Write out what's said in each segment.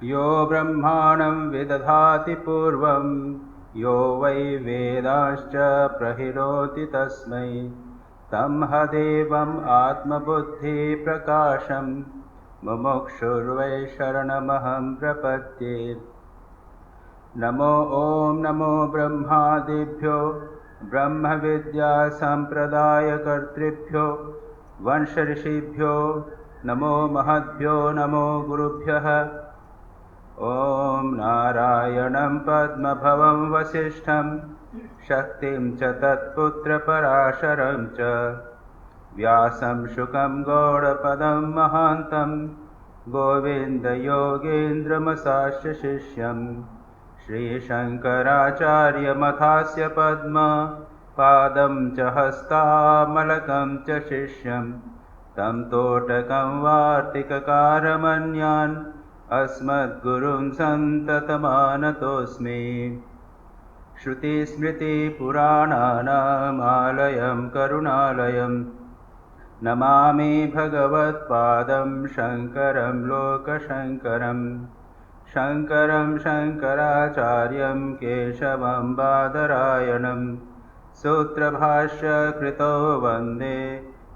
यो ब्रह्माणं विदधाति पूर्वं यो वै वेदांश्च प्रहिणोति तस्मै तमहदेवम् आत्मबुद्धिप्रकाशं मुमुक्षुर्वै शरणमहं प्रपद्ये। नमो ॐ नमो ब्रह्मादिभ्यो ब्रह्मविद्यासम्प्रदायकर्तृभ्यो वंशऋषिभ्यो नमो महद्भ्यो नमो गुरुभ्यः। ॐ नारायणं पद्मभवं वसिष्ठं शक्तिं च तत्पुत्रपराशरं च व्यासं शुकं गौडपदं महान्तं गोविन्दयोगीन्द्रमसास्य शिष्यं श्रीशङ्कराचार्यमथास्य पद्म पादं च हस्तामलकं च शिष्यं तं तोटकं वार्तिककारमन्यान् अस्मद्गुरुं सन्ततमानतोऽस्मि। श्रुतिस्मृतिपुराणानामालयं करुणालयं नमामि भगवत्पादं शङ्करं लोकशङ्करं शङ्करं शङ्कराचार्यं केशवं बादरायणं सूत्रभाष्यकृतो वन्दे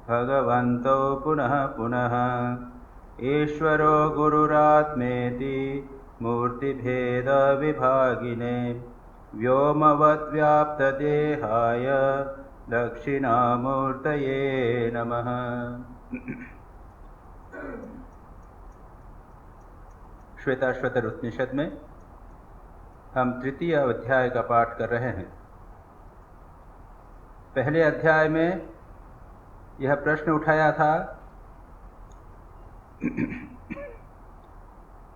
भगवन्तो पुनः पुनः। ईश्वरो गुरुरात्मेति मूर्तिभेदविभागिने व्योमवद्व्याप्तदेहाय दक्षिणामूर्तये नमः। श्वेताश्वतर उपनिषद में हम तृतीय अध्याय का पाठ कर रहे हैं। पहले अध्याय में यह प्रश्न उठाया था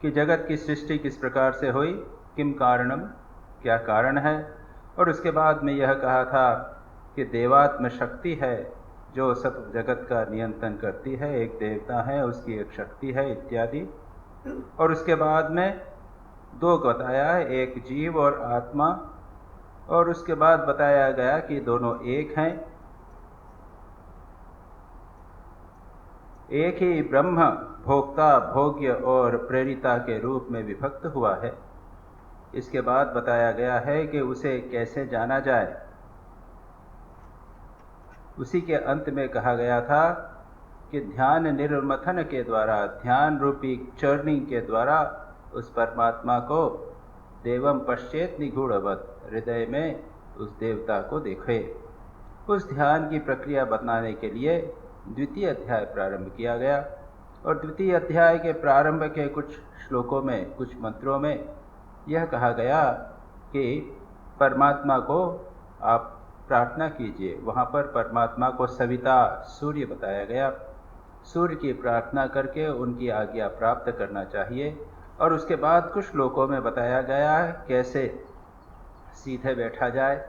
कि जगत की सृष्टि किस प्रकार से हुई, किम कारणम, क्या कारण है। और उसके बाद में यह कहा था कि देवात्म शक्ति है जो सब जगत का नियंत्रण करती है, एक देवता है, उसकी एक शक्ति है इत्यादि। और उसके बाद में दो बताया है, एक जीव और आत्मा। और उसके बाद बताया गया कि दोनों एक हैं, एक ही ब्रह्म भोक्ता, भोग्य और प्रेरिता के रूप में विभक्त हुआ है। इसके बाद बताया गया है कि उसे कैसे जाना जाए। उसी के अंत में कहा गया था कि ध्यान निर्मथन के द्वारा, ध्यान रूपी चर्निंग के द्वारा उस परमात्मा को देवम पश्चेत निगूढ़वत्, हृदय में उस देवता को देखे। उस ध्यान की प्रक्रिया बताने के लिए द्वितीय अध्याय प्रारंभ किया गया। और द्वितीय अध्याय के प्रारंभ के कुछ श्लोकों में, कुछ मंत्रों में यह कहा गया कि परमात्मा को आप प्रार्थना कीजिए। वहाँ पर परमात्मा को सविता, सूर्य बताया गया। सूर्य की प्रार्थना करके उनकी आज्ञा प्राप्त करना चाहिए। और उसके बाद कुछ श्लोकों में बताया गया है कैसे सीधे बैठा जाए,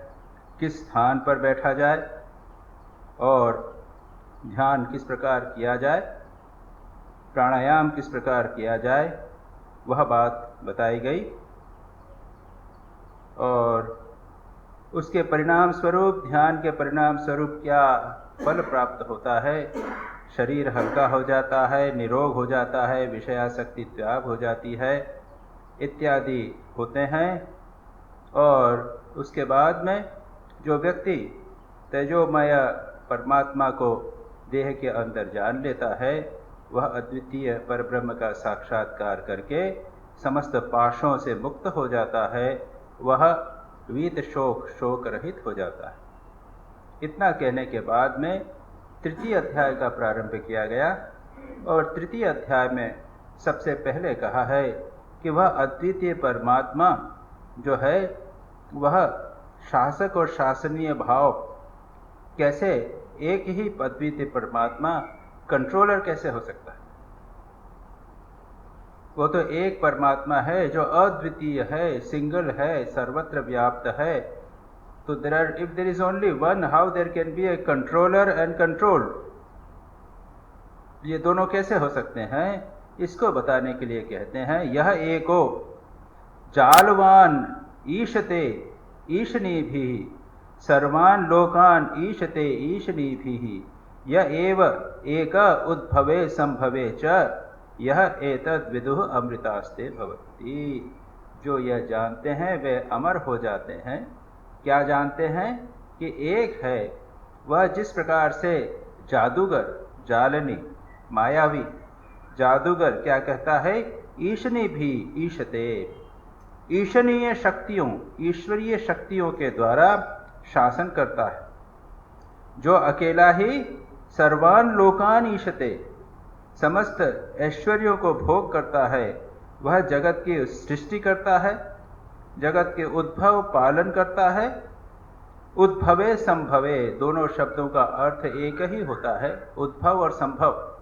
किस स्थान पर बैठा जाए और ध्यान किस प्रकार किया जाए, प्राणायाम किस प्रकार किया जाए, वह बात बताई गई। और उसके परिणाम स्वरूप, ध्यान के परिणाम स्वरूप क्या फल प्राप्त होता है। शरीर हल्का हो जाता है, निरोग हो जाता है, विषयासक्ति त्याग हो जाती है इत्यादि होते हैं। और उसके बाद में जो व्यक्ति तेजोमय परमात्मा को देह के अंदर जान लेता है, वह अद्वितीय परब्रह्म का साक्षात्कार करके समस्त पाशों से मुक्त हो जाता है। वह वीत शोक रहित हो जाता है। इतना कहने के बाद में तृतीय अध्याय का प्रारंभ किया गया। और तृतीय अध्याय में सबसे पहले कहा है कि वह अद्वितीय परमात्मा जो है, वह शासक और शासनीय भाव कैसे, एक ही अद्वितीय परमात्मा कंट्रोलर कैसे हो सकता है। वो तो एक परमात्मा है जो अद्वितीय है, सिंगल है, सर्वत्र व्याप्त है। तो if there is only one, how there can be a controller and controlled? ये दोनों कैसे हो सकते हैं, इसको बताने के लिए कहते हैं यह एको जालवान ईशते ईशनीभिः सर्वान् लोकान् ईशते ईशनीभिः य एव एक उद्भवे संभवे च यह एतद् विदुः अमृतास्ते भवन्ति। जो यह जानते हैं वे अमर हो जाते हैं। क्या जानते हैं? कि एक है वह जिस प्रकार से जादूगर, जालनी, मायावी जादूगर क्या कहता है? ईशनी भी ईशते, ईशनीय शक्तियों, ईश्वरीय शक्तियों के द्वारा शासन करता है। जो अकेला ही सर्वान लोकान ईशते, समस्त ऐश्वर्यों को भोग करता है, वह जगत की सृष्टि करता है, जगत के उद्भव पालन करता है। उद्भवे संभवे दोनों शब्दों का अर्थ एक ही होता है, उद्भव और संभव।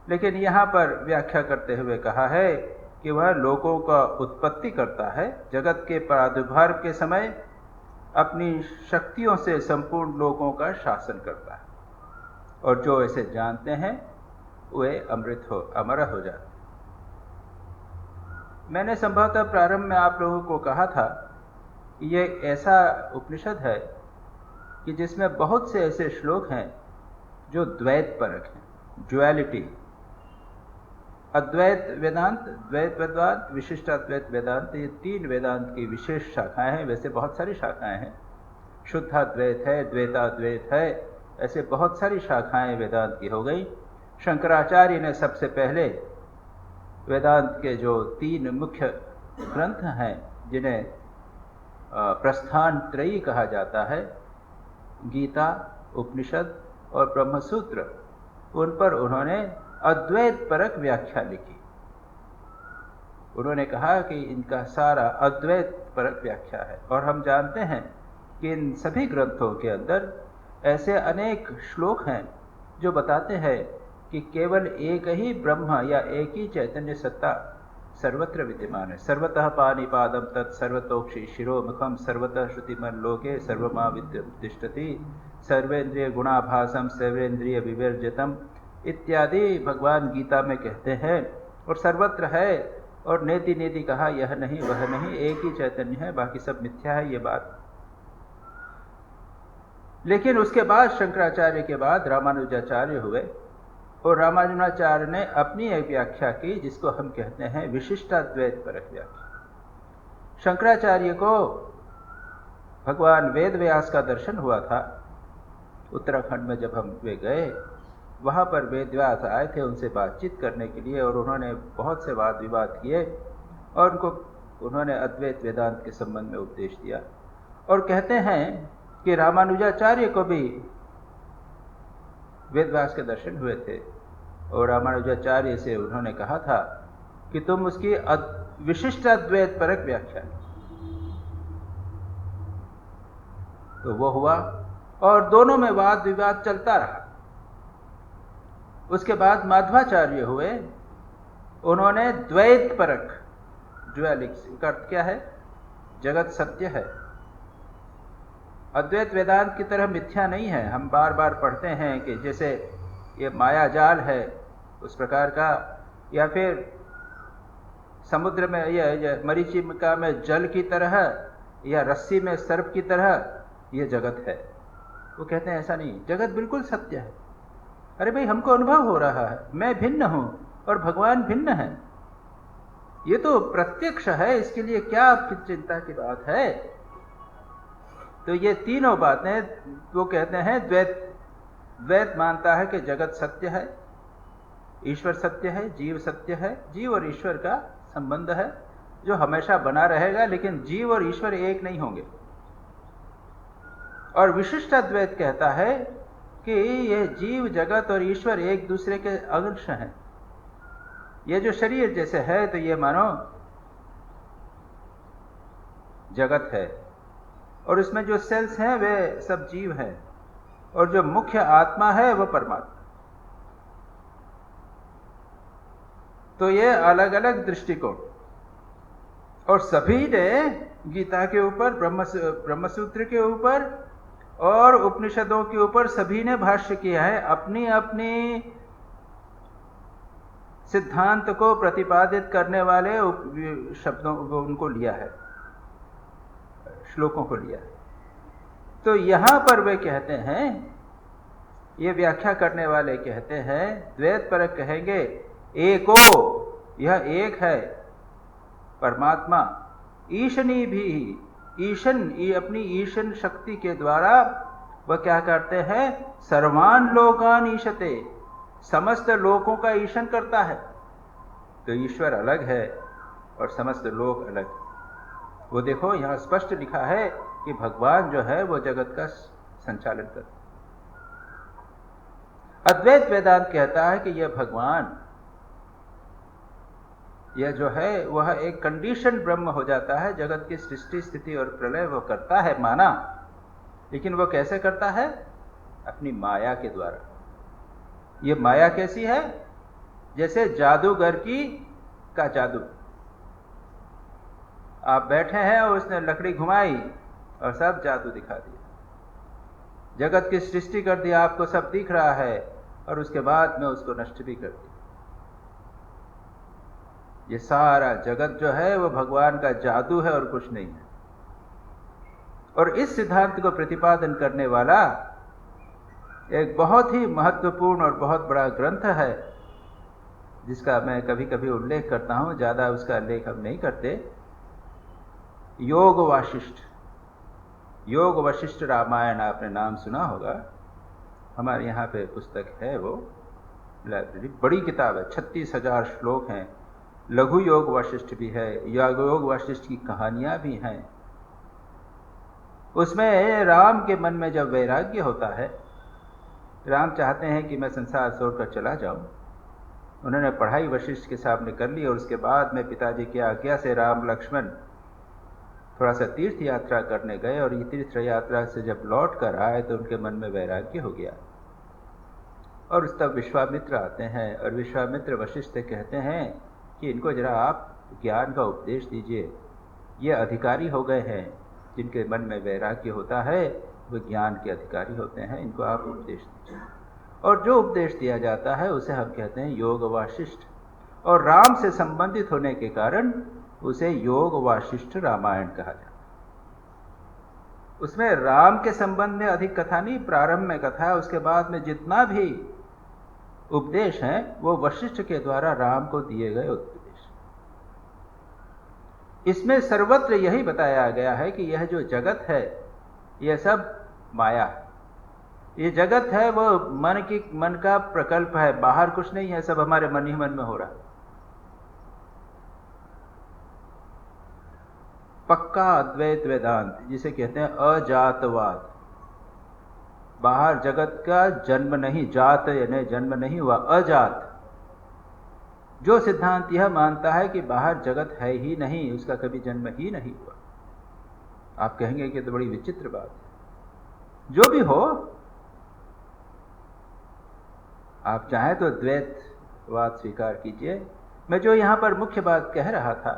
लेकिन यहाँ पर व्याख्या करते हुए कहा है कि वह लोकों का उत्पत्ति करता है, जगत के प्रादुर्भाव के समय अपनी शक्तियों से संपूर्ण लोकों का शासन करता है। और जो ऐसे जानते हैं वे अमर हो जाते। मैंने संभवतः प्रारंभ में आप लोगों को कहा था कि ये ऐसा उपनिषद है कि जिसमें बहुत से ऐसे श्लोक हैं जो द्वैत परक हैं, ड्युअलिटी। अद्वैत वेदांत, द्वैत वेदांत, विशिष्टाद्वैत वेदांत, ये तीन वेदांत की विशेष शाखाएं हैं। वैसे बहुत सारी शाखाएं हैं, शुद्धाद्वैत है, द्वैताद्वैत है, ऐसे बहुत सारी शाखाएं वेदांत की हो गई। शंकराचार्य ने सबसे पहले वेदांत के जो तीन मुख्य ग्रंथ हैं जिन्हें प्रस्थान त्रयी कहा जाता है, गीता, उपनिषद और ब्रह्मसूत्र, उन पर उन्होंने अद्वैत परक व्याख्या लिखी। उन्होंने कहा कि इनका सारा अद्वैत परक व्याख्या है। और हम जानते हैं कि इन सभी ग्रंथों के अंदर ऐसे अनेक श्लोक हैं जो बताते हैं कि केवल एक ही ब्रह्म या एक ही चैतन्य सत्ता सर्वत्र विद्यमान है। सर्वतः पाणिपादं तत् सर्वतोक्षि शिरोमुखम सर्वतः श्रुतिमन लोके सर्वमाविद्यतिष्ठति सर्वेन्द्रिय गुणाभासम सर्वेन्द्रिय विवर्जितम इत्यादि भगवान गीता में कहते हैं। और सर्वत्र है, और नेति नेति कहा यह नहीं वह नहीं, एक ही चैतन्य है, बाकी सब मिथ्या है, ये बात। लेकिन उसके बाद शंकराचार्य के बाद रामानुजाचार्य हुए, और रामानुजाचार्य ने अपनी एक व्याख्या की जिसको हम कहते हैं विशिष्टाद्वैत परक व्याख्या। शंकराचार्य को भगवान वेद व्यास का दर्शन हुआ था उत्तराखंड में। जब हम वे गए, वहाँ पर वेद व्यास आए थे उनसे बातचीत करने के लिए, और उन्होंने बहुत से वाद विवाद किए और उन्होंने अद्वैत वेदांत के संबंध में उपदेश दिया। और कहते हैं कि रामानुजाचार्य को भी वेदव्यास के दर्शन हुए थे, और रामानुजाचार्य से उन्होंने कहा था कि तुम उसकी विशिष्ट अद्वैत परक व्याख्या। तो वो हुआ, और दोनों में वाद विवाद चलता रहा। उसके बाद माध्वाचार्य हुए, उन्होंने द्वैत परक, ड्युअलिटी का अर्थ क्या है? जगत सत्य है, अद्वैत वेदांत की तरह मिथ्या नहीं है। हम बार बार पढ़ते हैं कि जैसे ये माया जाल है उस प्रकार का, या फिर समुद्र में यह मरीचिका में जल की तरह, या रस्सी में सर्प की तरह ये जगत है। वो कहते हैं ऐसा नहीं, जगत बिल्कुल सत्य है। अरे भाई, हमको अनुभव हो रहा है, मैं भिन्न हूं और भगवान भिन्न है, ये तो प्रत्यक्ष है, इसके लिए क्या चिंता की बात है? तो ये तीनों बातें वो कहते हैं द्वैत मानता है कि जगत सत्य है, ईश्वर सत्य है, जीव सत्य है। जीव और ईश्वर का संबंध है जो हमेशा बना रहेगा, लेकिन जीव और ईश्वर एक नहीं होंगे। और विशिष्ट अद्वैत कहता है कि यह जीव जगत और ईश्वर एक दूसरे के अंश हैं। ये जो शरीर जैसे है तो ये मानो जगत है, और इसमें जो सेल्स हैं वे सब जीव हैं, और जो मुख्य आत्मा है वह परमात्मा। तो ये अलग अलग दृष्टिकोण, और सभी ने गीता के ऊपर, ब्रह्मसूत्र के ऊपर और उपनिषदों के ऊपर सभी ने भाष्य किया है। अपनी अपनी सिद्धांत को प्रतिपादित करने वाले शब्दों को उनको लिया है, श्लोकों को लिया है। तो यहां पर वे कहते हैं, ये व्याख्या करने वाले कहते हैं, द्वैत परक कहेंगे एको, यह एक है परमात्मा। ईशनी भी, ईशन, अपनी ईशन शक्ति के द्वारा वह क्या करते हैं, सर्वान लोकान ईशते, समस्त लोकों का ईशन करता है। तो ईश्वर अलग है और समस्त लोक अलग। वो देखो यहां स्पष्ट लिखा है कि भगवान जो है वो जगत का संचालन करता है। अद्वैत वेदांत कहता है कि यह भगवान, यह जो है वह एक कंडीशन ब्रह्म हो जाता है। जगत की सृष्टि स्थिति और प्रलय वो करता है माना, लेकिन वो कैसे करता है, अपनी माया के द्वारा। ये माया कैसी है, जैसे जादूगर का जादू। आप बैठे हैं और उसने लकड़ी घुमाई और सब जादू दिखा दिया, जगत की सृष्टि कर दिया, आपको सब दिख रहा है और उसके बाद में उसको नष्ट भी कर दिया। ये सारा जगत जो है वो भगवान का जादू है और कुछ नहीं है। और इस सिद्धांत को प्रतिपादन करने वाला एक बहुत ही महत्वपूर्ण और बहुत बड़ा ग्रंथ है, जिसका मैं कभी कभी उल्लेख करता हूं, ज्यादा उसका उल्लेख हम नहीं करते। योग वाशिष्ठ, योग वशिष्ठ रामायण, आपने नाम सुना होगा। हमारे यहाँ पे पुस्तक है, वो लाइब्रेरी, बड़ी किताब है, 36,000 श्लोक हैं। लघु योग वशिष्ठ भी है, योग वशिष्ठ की कहानियां भी हैं। उसमें राम के मन में जब वैराग्य होता है, राम चाहते हैं कि मैं संसार छोड़कर चला जाऊं। उन्होंने पढ़ाई वशिष्ठ के सामने कर ली और उसके बाद में पिताजी की आज्ञा से राम लक्ष्मण थोड़ा सा तीर्थ यात्रा करने गए, और ये तीर्थ यात्रा से जब लौट कर आए तो उनके मन में वैराग्य हो गया। और उस तब विश्वामित्र आते हैं और विश्वामित्र वशिष्ठ से कहते हैं कि इनको जरा आप ज्ञान का उपदेश दीजिए। ये अधिकारी हो गए हैं, जिनके मन में वैराग्य होता है वो ज्ञान के अधिकारी होते हैं, इनको आप उपदेश दीजिए। और जो उपदेश दिया जाता है उसे हम कहते हैं योग वाशिष्ठ, और राम से संबंधित होने के कारण उसे योग वाशिष्ठ रामायण कहा जाता है। उसमें राम के संबंध में अधिक कथा नहीं, प्रारंभ में कथा है, उसके बाद में जितना भी उपदेश हैं वो वशिष्ठ के द्वारा राम को दिए गए उपदेश। इसमें सर्वत्र यही बताया गया है कि यह जो जगत है यह सब माया है। ये जगत है वो मन का प्रकल्प है, बाहर कुछ नहीं है, सब हमारे मन ही मन में हो रहा है। पक्का अद्वैत वेदांत जिसे कहते हैं अजातवाद, बाहर जगत का जन्म नहीं, जात यानी जन्म नहीं हुआ, अजात। जो सिद्धांत यह मानता है कि बाहर जगत है ही नहीं, उसका कभी जन्म ही नहीं हुआ, आप कहेंगे कि तो बड़ी विचित्र बात है। जो भी हो, आप चाहें तो द्वैतवाद स्वीकार कीजिए। मैं जो यहां पर मुख्य बात कह रहा था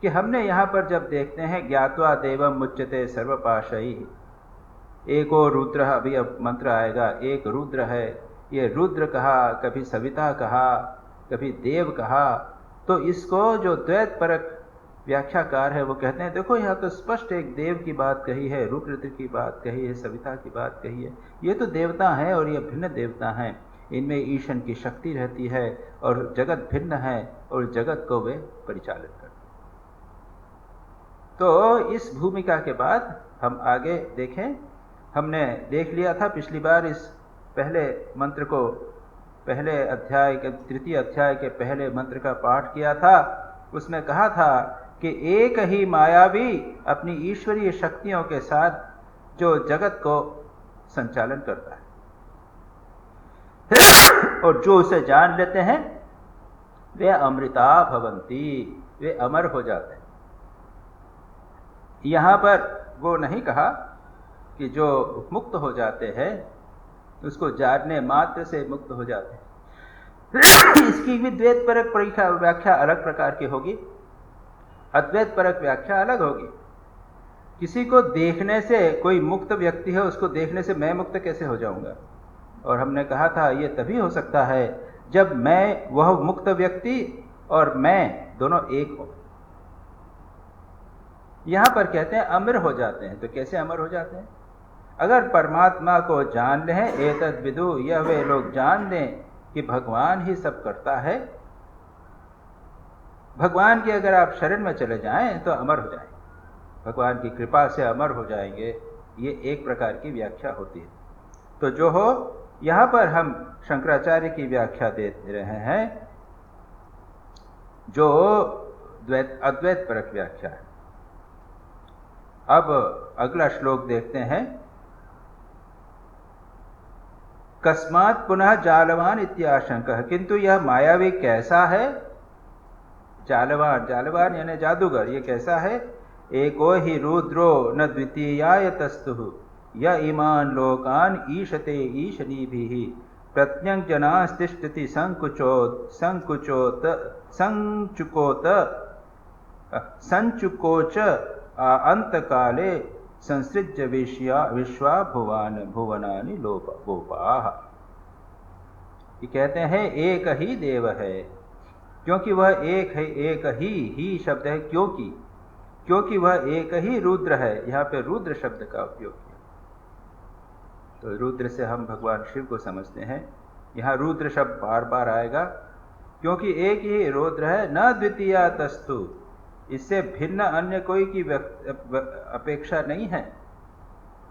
कि हमने यहां पर जब देखते हैं ज्ञात्वा देवम मुच्यते सर्वपाशई, एको रुद्र, अभी अब मंत्र आएगा, एक रुद्र है। ये रुद्र कहा, कभी सविता कहा, कभी देव कहा। तो इसको जो द्वैत परक व्याख्याकार है वो कहते हैं देखो यहाँ तो स्पष्ट एक देव की बात कही है, रुद्र की बात कही है, सविता की बात कही है। ये तो देवता हैं और ये भिन्न देवता हैं, इनमें ईशन की शक्ति रहती है और जगत भिन्न है और जगत को वे परिचालित करते हैं। तो इस भूमिका के बाद हम आगे देखें। हमने देख लिया था पिछली बार इस पहले मंत्र को, पहले अध्याय के तृतीय अध्याय के पहले मंत्र का पाठ किया था। उसमें कहा था कि एक ही मायावी अपनी ईश्वरीय शक्तियों के साथ जो जगत को संचालन करता है और जो उसे जान लेते हैं वे अमृता भवंती, वे अमर हो जाते हैं। यहां पर वो नहीं कहा कि जो मुक्त हो जाते हैं उसको जानने मात्र से मुक्त हो जाते हैं। इसकी भी द्वैत परक व्याख्या अलग प्रकार की होगी, अद्वैत परक व्याख्या अलग होगी। किसी को देखने से, कोई मुक्त व्यक्ति है उसको देखने से मैं मुक्त कैसे हो जाऊंगा? और हमने कहा था ये तभी हो सकता है जब मैं, वह मुक्त व्यक्ति और मैं दोनों एक हो। यहां पर कहते हैं अमर हो जाते हैं। तो कैसे अमर हो जाते हैं? अगर परमात्मा को जान लें, एतद् विदु, यह वे लोग जान लें कि भगवान ही सब करता है, भगवान की अगर आप शरण में चले जाएं तो अमर हो जाएंगे, भगवान की कृपा से अमर हो जाएंगे। ये एक प्रकार की व्याख्या होती है। तो जो हो, यहां पर हम शंकराचार्य की व्याख्या दे रहे हैं जो अद्वैत परक व्याख्या है। अब अगला श्लोक देखते हैं। कस्मात् पुनः जालवान इत्याशंकः, किंतु यह मायावी कैसा है? जालवान, जालवान यानी जादूगर, ये कैसा है? एको ही रुद्रो न द्वितीयाय तस्तुः य इमान लोकान ईशते ईशनीभिः प्रत्यञ्जनास्तिष्ठति संचुकोच अंतकाले संसृज्य विश्वा भुवनानि गोपाः। ये कहते हैं एक ही देव है, क्योंकि वह एक है। एक ही शब्द है क्योंकि वह एक ही रुद्र है। यहाँ पे रुद्र शब्द का उपयोग किया, तो रुद्र से हम भगवान शिव को समझते हैं। यहाँ रुद्र शब्द बार बार आएगा, क्योंकि एक ही रुद्र है। न द्वितीया तस्तु, इससे भिन्न अन्य कोई की अपेक्षा नहीं है।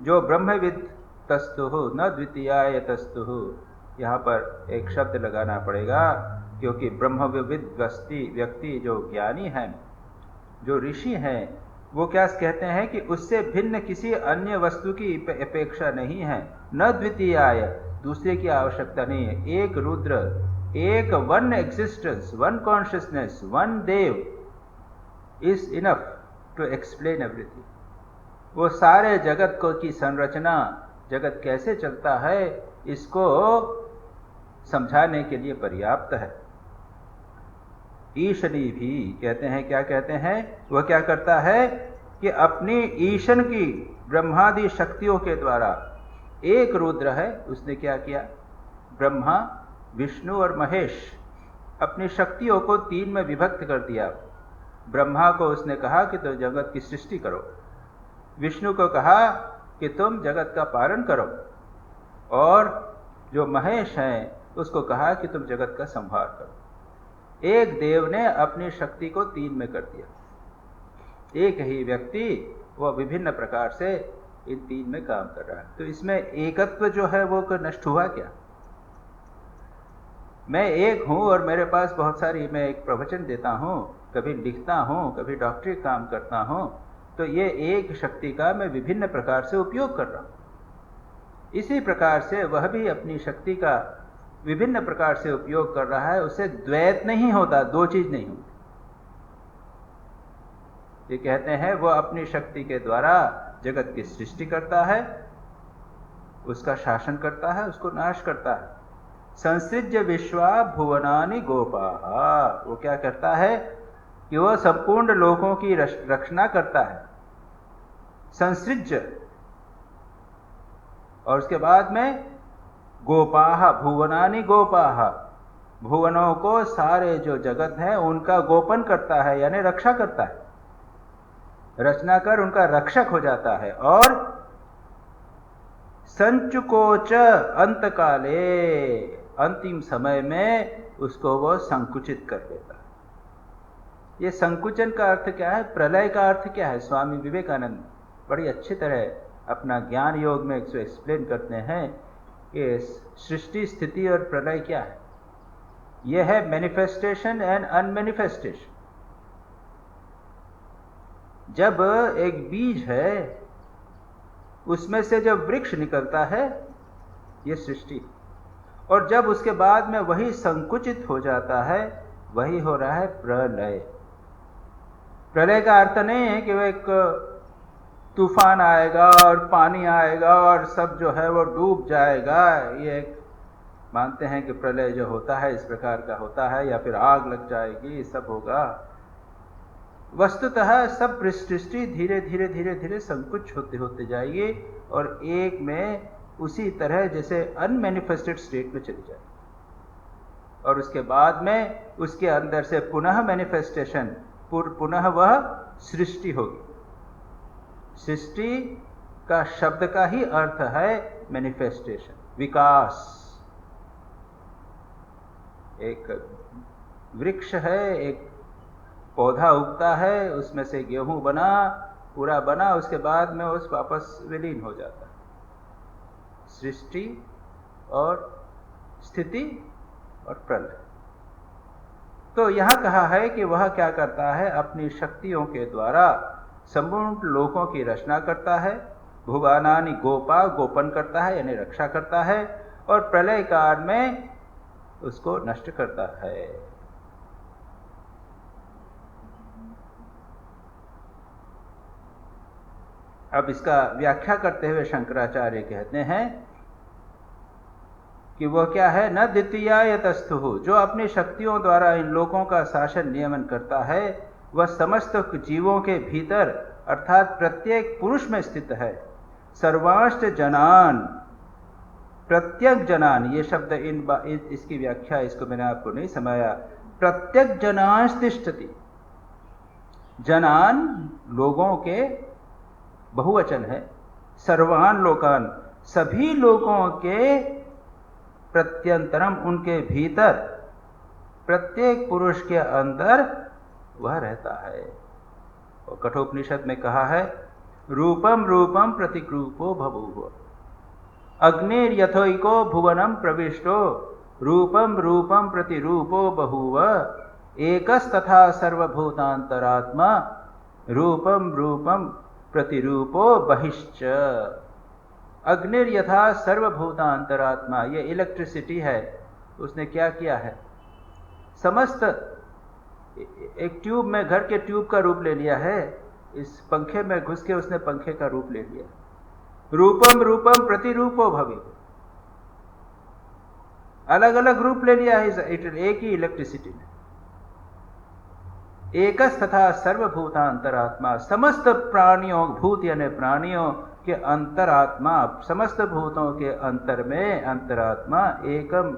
जो ब्रह्मविद तस्तु न द्वितीयाय तस्तु, यहाँ पर एक शब्द लगाना पड़ेगा, क्योंकि ब्रह्मविद व्यक्ति जो ज्ञानी है, जो ऋषि हैं, वो क्या कहते हैं कि उससे भिन्न किसी अन्य वस्तु की अपेक्षा नहीं है। न द्वितीयाय, दूसरे की आवश्यकता नहीं है। एक रुद्र, एक one existence, one consciousness, one Dev is enough to explain everything. वो सारे जगत को की संरचना, जगत कैसे चलता है, इसको समझाने के लिए पर्याप्त है। ईशनी भी कहते हैं, क्या कहते हैं? वह क्या करता है कि अपनी ईशन की ब्रह्मादि शक्तियों के द्वारा, एक रुद्र है, उसने क्या किया? ब्रह्मा, विष्णु और महेश, अपनी शक्तियों को तीन में विभक्त कर दिया। ब्रह्मा को उसने कहा कि तुम जगत की सृष्टि करो, विष्णु को कहा कि तुम जगत का पालन करो, और जो महेश हैं उसको कहा कि तुम जगत का संहार करो। एक देव ने अपनी शक्ति को तीन में कर दिया। एक ही व्यक्ति वह विभिन्न प्रकार से इन तीन में काम कर रहा है। तो इसमें एकत्व जो है वो नष्ट हुआ क्या? मैं एक हूं और मेरे पास बहुत सारी, मैं एक प्रवचन देता हूं, कभी लिखता हूं, कभी डॉक्टरी काम करता हूं, तो ये एक शक्ति का मैं विभिन्न प्रकार से उपयोग कर रहा हूं। इसी प्रकार से वह भी अपनी शक्ति का विभिन्न प्रकार से उपयोग कर रहा है। उससे द्वैत नहीं होता, दो चीज नहीं होती। ये कहते हैं वो अपनी शक्ति के द्वारा जगत की सृष्टि करता है, उसका शासन करता है, उसको नाश करता है। संसृज्य विश्वा भुवनानि गोपाः, वो क्या करता है कि वह संपूर्ण लोकों की रक्षणा करता है। संसृज्य, और उसके बाद में गोपाः, भुवनानि गोपाः, भुवनों को, सारे जो जगत है उनका गोपन करता है, यानी रक्षा करता है। रचना कर उनका रक्षक हो जाता है। और संचुकोच अंतकाले, अंतिम समय में उसको वो संकुचित कर देता है। ये संकुचन का अर्थ क्या है? प्रलय का अर्थ क्या है? स्वामी विवेकानंद बड़ी अच्छी तरह अपना ज्ञान योग में इसको एक्सप्लेन करते हैं कि सृष्टि, स्थिति और प्रलय क्या है। यह है मैनिफेस्टेशन एंड अनमैनिफेस्टेशन। जब एक बीज है, उसमें से जब वृक्ष निकलता है, यह सृष्टि, और जब उसके बाद में वही संकुचित हो जाता है, वही हो रहा है प्रलय। प्रलय का अर्थ नहीं है कि वह एक तूफान आएगा और पानी आएगा और सब जो है वो डूब जाएगा। ये एक मानते हैं कि प्रलय जो होता है इस प्रकार का होता है, या फिर आग लग जाएगी, सब होगा। वस्तुतः सब सृष्टि धीरे धीरे धीरे धीरे संकुच होते होते जाएगी और एक में उसी तरह जैसे अनमैनिफेस्टेड स्टेट में चली जाएगी, और उसके बाद में उसके अंदर से पुनः मैनिफेस्टेशन, पुनः वह सृष्टि होगी। सृष्टि का शब्द का ही अर्थ है मैनिफेस्टेशन, विकास। एक वृक्ष है, एक पौधा उगता है, उसमें से गेहूं बना, पूरा बना, उसके बाद में उस वापस विलीन हो जाता है। सृष्टि और स्थिति और प्रलय। तो यहां कहा है कि वह क्या करता है, अपनी शक्तियों के द्वारा संपूर्ण लोकों की रचना करता है, भुवानानि गोपा, गोपन करता है यानी रक्षा करता है, और प्रलय काल में उसको नष्ट करता है। अब इसका व्याख्या करते हुए शंकराचार्य कहते हैं कि वह क्या है, न द्वितीयाय तस्थु, जो अपनी शक्तियों द्वारा इन लोगों का शासन नियमन करता है, वह समस्त जीवों के भीतर अर्थात प्रत्येक पुरुष में स्थित है। सर्वांश्च जनान, प्रत्येक जनान, ये शब्द इसकी व्याख्या इसको मैंने आपको नहीं समझाया। प्रत्येक जनांश तिष्ठति, जनान लोगों के बहुवचन है, सर्वान लोकान, सभी लोगों के प्रत्यंतरम, उनके भीतर, प्रत्येक पुरुष के अंदर वह रहता है। और कठोपनिषद में कहा है, रूपम रूपम प्रतिरूपो बभूव, अग्निर्यथोइको भुवनम प्रविष्टो, रूपम रूपम प्रतिरूपो बभूव, एकस्तथा सर्वभूतांतरात्मा, रूपम रूपम प्रतिरूपो बहिश्च। अग्निर्यथा सर्वभूतांतरात्मा, ये इलेक्ट्रिसिटी है, उसने क्या किया है, समस्त एक ट्यूब में, घर के ट्यूब का रूप ले लिया है, इस पंखे में घुस के उसने पंखे का रूप ले लिया। रूपम रूपम प्रतिरूपो भवे, अलग अलग रूप ले लिया है एक ही इलेक्ट्रिसिटी ने। एकस तथा सर्वभूतांतरात्मा, समस्त प्राणियों, भूत यानी प्राणियों के अंतरात्मा, समस्त भूतों के अंतर में अंतरात्मा, एकम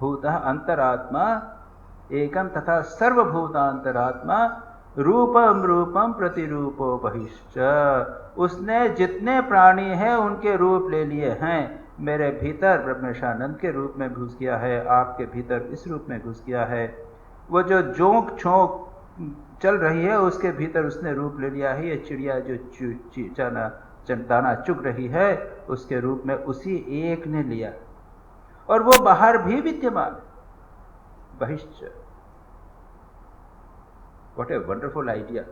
भूत अंतरात्मा एकम तथा सर्वभूतांतरात्मा, रूपम रूपम प्रतिरूपो बहिश्च, उसने जितने प्राणी हैं उनके रूप ले लिए हैं। मेरे भीतर ब्रह्मेशानंद के रूप में घुस गया है, आपके भीतर इस रूप में घुस गया है। वो जो जोंक छोंक चल रही है उसके भीतर उसने रूप ले लिया है। ये चिड़िया जो दाना चुग रही है उसके रूप में उसी एक ने लिया, और वो बाहर भी विद्यमान है। बहिश्च, what a wonderful idea.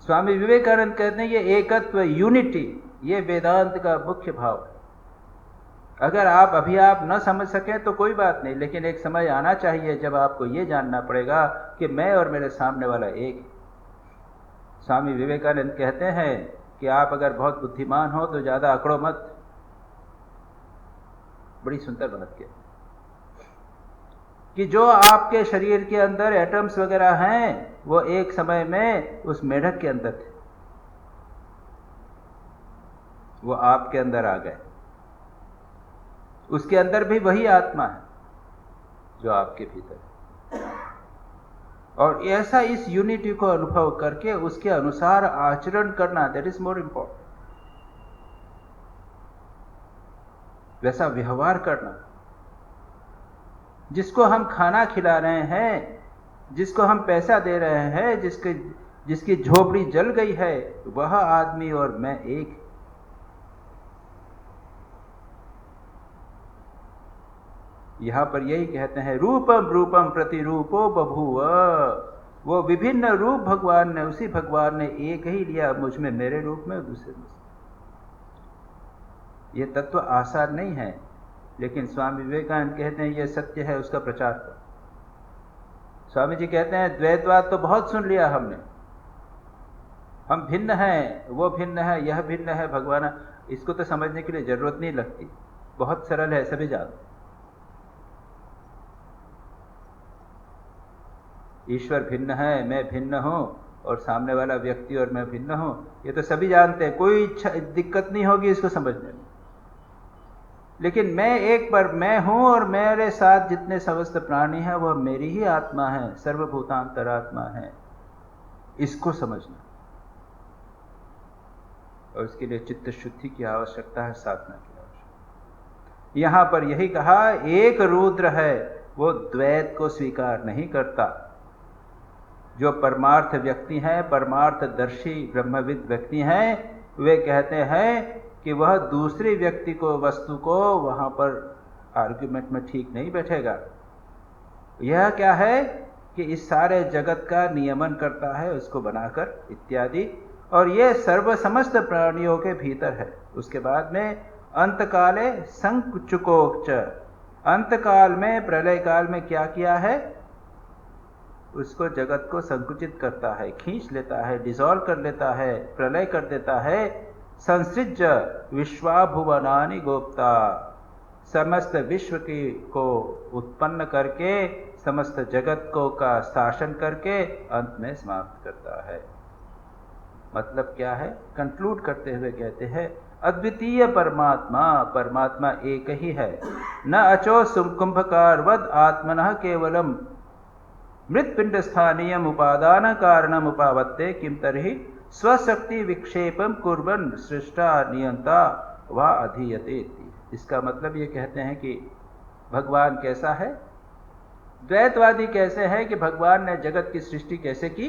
Swami Vivekananda कहते हैं ये एकत्व, यूनिटी, ये वेदांत का मुख्य भाव है। अगर आप अभी आप न समझ सकें तो कोई बात नहीं, लेकिन एक समय आना चाहिए जब आपको ये जानना पड़ेगा कि मैं और मेरे सामने वाला एक। स्वामी विवेकानंद कहते हैं कि आप अगर बहुत बुद्धिमान हो तो ज्यादा अकड़ो मत। बड़ी सुंदर बात क्या कि जो आपके शरीर के अंदर एटम्स वगैरह हैं वो एक समय में उस मेढक के अंदर थे, वो आपके अंदर आ गए। उसके अंदर भी वही आत्मा है जो आपके भीतर है। और ऐसा इस यूनिटी को अनुभव करके उसके अनुसार आचरण करना, दैट इज मोर इंपॉर्टेंट। वैसा व्यवहार करना, जिसको हम खाना खिला रहे हैं, जिसको हम पैसा दे रहे हैं, जिसकी झोपड़ी जल गई है, वह आदमी और मैं एक। यहां पर यही कहते हैं, रूपम रूपम प्रतिरूपो बभूव, वो विभिन्न रूप भगवान ने, उसी भगवान ने एक ही लिया, मुझ में मेरे रूप में, दूसरे में। ये तत्व आसान नहीं है, लेकिन स्वामी विवेकानंद कहते हैं ये सत्य है, उसका प्रचार करो। स्वामी जी कहते हैं द्वैतवाद तो बहुत सुन लिया हमने, हम भिन्न हैं, वो भिन्न है, यह भिन्न है, भगवान, इसको तो समझने के लिए जरूरत नहीं लगती, बहुत सरल है, सभी जानते। ईश्वर भिन्न है, मैं भिन्न हूं, और सामने वाला व्यक्ति और मैं भिन्न हूं, ये तो सभी जानते हैं, कोई दिक्कत नहीं होगी इसको समझने में। लेकिन मैं एक पर मैं हूं और मेरे साथ जितने समस्त प्राणी हैं वह मेरी ही आत्मा है, सर्वभूतांतरात्मा है, इसको समझना। और इसके लिए चित्त शुद्धि की आवश्यकता है, साधना की आवश्यकता। यहां पर यही कहा, एक रुद्र है, वो द्वैत को स्वीकार नहीं करता। जो परमार्थ व्यक्ति हैं, परमार्थदर्शी ब्रह्मविद व्यक्ति हैं, वे कहते हैं कि वह दूसरे व्यक्ति को, वस्तु को वहाँ पर आर्ग्यूमेंट में ठीक नहीं बैठेगा। यह क्या है कि इस सारे जगत का नियमन करता है, उसको बनाकर इत्यादि, और ये सर्व समस्त प्राणियों के भीतर है। उसके बाद में अंतकाले संकुचुकोच, अंतकाल में, प्रलय काल में क्या किया है, उसको जगत को संकुचित करता है, खींच लेता है, डिसॉल्व कर लेता है, प्रलय कर देता है। संसृज्य विश्वाभुवनानि गोप्ता, समस्त विश्व की को उत्पन्न करके, समस्त जगत को का शासन करके अंत में समाप्त करता है। मतलब क्या है, कंक्लूड करते हुए कहते हैं अद्वितीय परमात्मा, परमात्मा एक ही है। न अचो कुंभकारवद आत्मनः केवलम मृत्पिंड स्थानीय उपादान कारणम उपावत्ते किम तर्हि स्वशक्ति विक्षेपम कुर्वन् सृष्टा नियंता वा अधीयते। इसका मतलब ये कहते हैं कि भगवान कैसा है, द्वैतवादी कैसे है कि भगवान ने जगत की सृष्टि कैसे की।